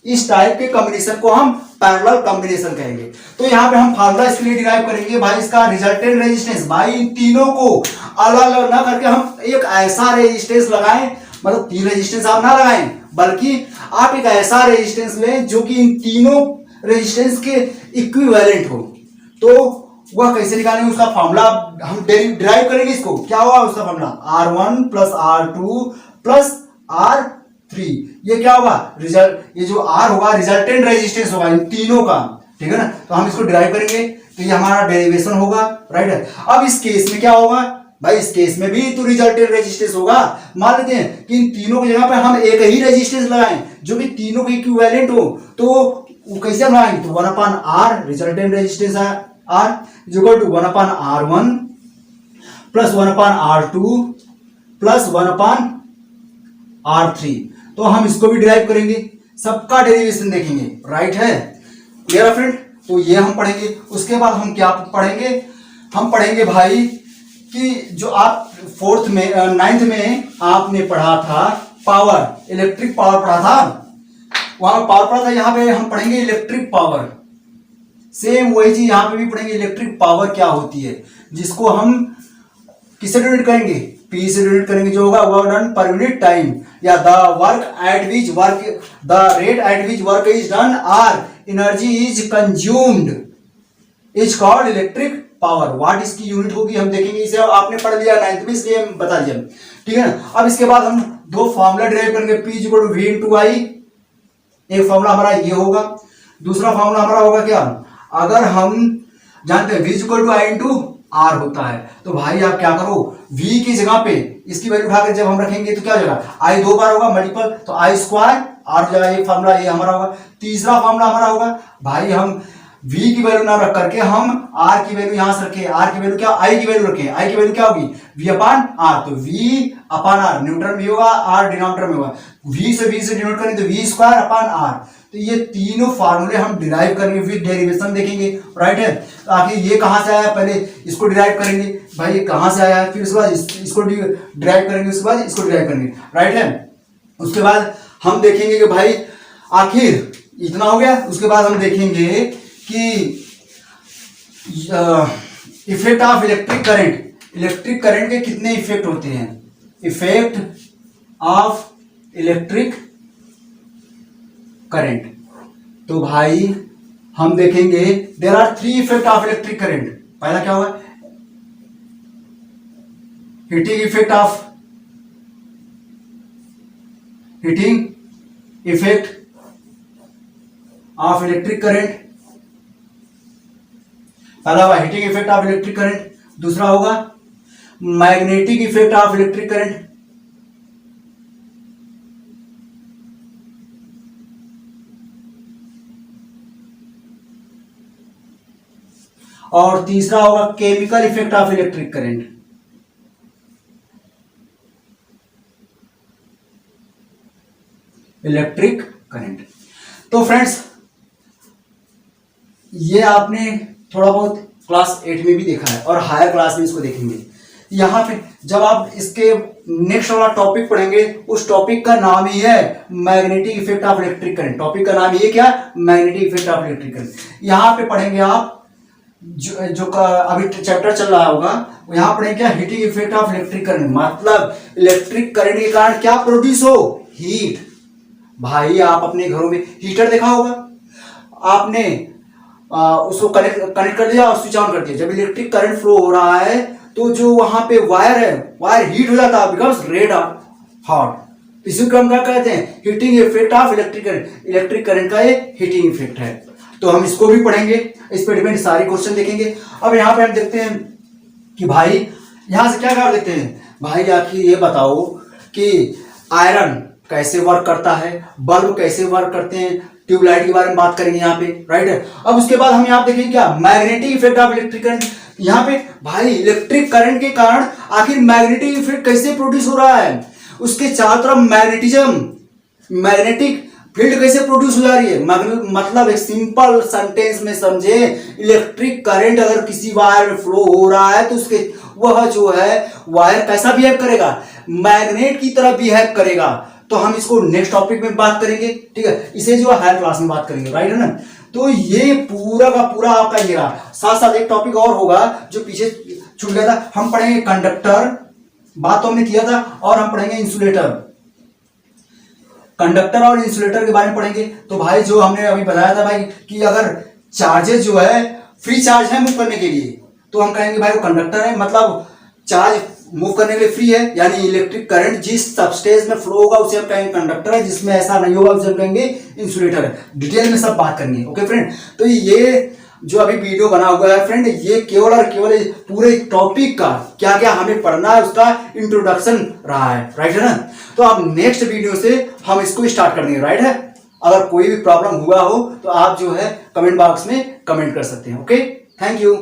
इस टाइप के कॉम्बिनेशन को हम पैरेलल कॉम्बिनेशन कहेंगे। तो यहां पे हम फार्मूला इसके लिए डिराइव करेंगे भाई, इसका रिजल्टेंट रेजिस्टेंस। भाई इन तीनों को अलग अलग ना करके हम एक ऐसा रेजिस्टेंस लगाएं, मतलब 3 रेजिस्टेंस आप ना लगाएं, बल्कि आप एक ऐसा रेजिस्टेंस लें जो कि इन तीनों रेजिस्टेंस के इक्विवेलेंट हो। तो वह कैसे निकालेंगे, उसका फॉर्मूला हम डिराइव करेंगे। इसको क्या होगा उसका formula, R1 plus R2 plus R3। ये क्या होगा, रिजल्ट, ये जो R होगा रिजल्टेंट रेजिस्टेंस होगा इन तीनों का, ठीक है ना। तो हम इसको डिराइव करेंगे, तो ये हमारा डेरिवेशन होगा। राइट है। अब इस केस में क्या होगा, भाई इस केस में भी तो रिजल्टेंट रेजिस्टेंस होगा। मान लेते हैं कि इन तीनों की जगह पे हम एक ही रेजिस्टेंस लगाएं जो कि तीनों के इक्विवेलेंट हो, तो वो कैसे लगाएंगे, तो 1/R रिजल्टेंट रेजिस्टेंस है R equal to 1/R1 plus 1/R2 plus 1/R3। तो हम इसको भी डिराइव करेंगे, सबका डेरिवेशन देखेंगे, राइट है, क्लियर है फ्रेंड। तो ये हम पढ़ेंगे। उसके बाद हम क्या पढ़ेंगे, हम पढ़ेंगे भाई कि जो आप नाइन्थ में आपने पढ़ा था पावर, इलेक्ट्रिक पावर पढ़ा था, वहां पावर पढ़ा था, यहाँ पे हम पढ़ेंगे इलेक्ट्रिक पावर। सेम वही चीज यहाँ पे भी पढ़ेंगे, इलेक्ट्रिक पावर क्या होती है, जिसको हम किससे डिनोट करेंगे, P से डिनोट करेंगे, जो होगा work done per unit time, या the rate at which work is done or energy is consumed is called electric power. What इसकी यूनिट होगी हम देखेंगे, इसे आपने पढ़ लिया 9th में, इसलिए हम बता दिया, ठीक है ना। अब इसके बाद हम दो फॉर्मूला डिराइव करेंगे, P equal to V into I. एक फॉर्मूला हमारा ये होगा, दूसरा फॉर्मूला हमारा होगा क्या, अगर हम जानते हैं V equal to I into R होता है, तो भाई आप क्या करो, V की जगह पे इसकी वैल्यू उठाकर जब हम रखेंगे तो क्या हो जाएगा, I 2 बार होगा मल्टीपल, तो I स्क्वायर R हो जाएगा। एक फॉर्मूला ये हमारा होगा। तीसरा फॉर्मूला हमारा होगा भाई, हम V की वैल्यू ना रख करके हम R की वैल्यू यहां से रखें, R की वैल्यू क्या, I की वैल्यू रखें, I की वैल्यू क्या होगी V/R, तो V/R न्यूट्रन में होगा, R डिनोमिनेटर में होगा, V से डिनोट करें तो V²/R। तो ये तीनों फार्मूले हम डिराइव करेंगे, विद डेरिवेशन देखेंगे, राइट है। तो आखिर ये कहां से आया, पहले इसको डिराइव करेंगे, भाई ये कहां से आया, फिर उसके बाद इसको डिराइव करेंगे, उसके बाद इसको डिराइव करेंगे, राइट है। उसके बाद हम देखेंगे कि भाई आखिर इतना हो गया। उसके बाद हम देखेंगे कि इफेक्ट ऑफ इलेक्ट्रिक करंट के कितने इफेक्ट होते हैं, इफेक्ट ऑफ इलेक्ट्रिक करंट। तो भाई हम देखेंगे there are 3 effect of electric current. पहला क्या होगा, heating effect of electric current, पहला होगा heating effect of electric current, दूसरा होगा magnetic effect of electric current, और तीसरा होगा chemical effect of electric current. तो फ्रेंड्स ये आपने थोड़ा बहुत क्लास 8 में भी देखा है और हायर क्लास में इसको देखेंगे। यहाँ पे जब आप इसके नेक्स्ट वाला टॉपिक पढ़ेंगे, उस टॉपिक का नाम ही है magnetic effect of electric current. Topic का नाम ये क्या, magnetic effect of electric current. यहाँ पे पढ़ेंगे आप जो अभी चैप्टर चल रहा होगा, यहाँ पढ़ेंगे क्या, heating effect of electric current, मतलब इलेक्ट्रिक करंट के कारण क्या प्रोड्यूस हो, हीट। भाई आप अपने घरों में हीटर देखा होगा, आपने उसको कनेक्ट कर दिया और स्विच ऑन कर दिया, जब इलेक्ट्रिक करंट फ्लो हो रहा है तो जो वहां पे वायर है, वायर हीट हो जाता है, बिकॉज रेड हॉट। इसी को हम क्या कहते हैं, heating effect of electric current. Electric current का ये हीटिंग इफेक्ट है, तो हम इसको भी पढ़ेंगे, इस पर डिपेंड सारे क्वेश्चन देखेंगे। अब यहाँ पे हम देखते हैं कि भाई यहां से क्या कर देखते हैं, भाई आखिर ये बताओ कि आयरन कैसे वर्क करता है, बल्ब कैसे वर्क करते हैं, ट्यूबलाइट के बारे में बात करेंगे यहाँ पे, राइट है। अब उसके बाद हम यहाँ देखेंगे क्या, magnetic effect of electric current. यहाँ पे भाई इलेक्ट्रिक करंट के कारण आखिर मैग्नेटिक इफेक्ट कैसे प्रोड्यूस हो रहा है, उसके चारों तरफ मैग्नेटिक फील्ड कैसे प्रोड्यूस हो जा रही है। मतलब एक सिंपल सेंटेंस में समझे, इलेक्ट्रिक करंट अगर किसी वायर में फ्लो हो रहा है तो उसके वह जो है वायर कैसा बिहेव करेगा, मैग्नेट की तरह बिहेव करेगा। तो हम इसको नेक्स्ट टॉपिक में बात करेंगे, ठीक है, इसे जो हायर क्लास में बात करेंगे, राइट है ना। तो ये पूरा का पूरा आपका ये रहा। साथ साथ एक टॉपिक और होगा जो पीछे छूट गया था, हम पढ़ेंगे कंडक्टर, बात तो हमने किया था, और हम पढ़ेंगे इंसुलेटर। कंडक्टर और इंसुलेटर के बारे में पढ़ेंगे। तो भाई जो हमने अभी बताया था भाई कि अगर चार्जेस जो है फ्री चार्ज है मूव करने के लिए, तो हम कहेंगे भाई वो कंडक्टर है, मतलब चार्ज मूव करने के लिए फ्री है, यानी इलेक्ट्रिक करंट जिस सबस्टेंस में फ्लो होगा उसे हम कहेंगे कंडक्टर है, जिसमें ऐसा नहीं होगा उसे हम कहेंगे इंसुलेटर है। डिटेल में सब बात करेंगे, ओके फ्रेंड। तो ये जो अभी वीडियो बना हुआ है फ्रेंड, ये केवल और केवल पूरे टॉपिक का क्या क्या हमें पढ़ना है उसका इंट्रोडक्शन रहा है, राइट है ना। तो अब नेक्स्ट वीडियो से हम इसको स्टार्ट कर देंगे, राइट है। अगर कोई भी प्रॉब्लम हुआ हो तो आप जो है कमेंट बॉक्स में कमेंट कर सकते हैं। Okay, thank you.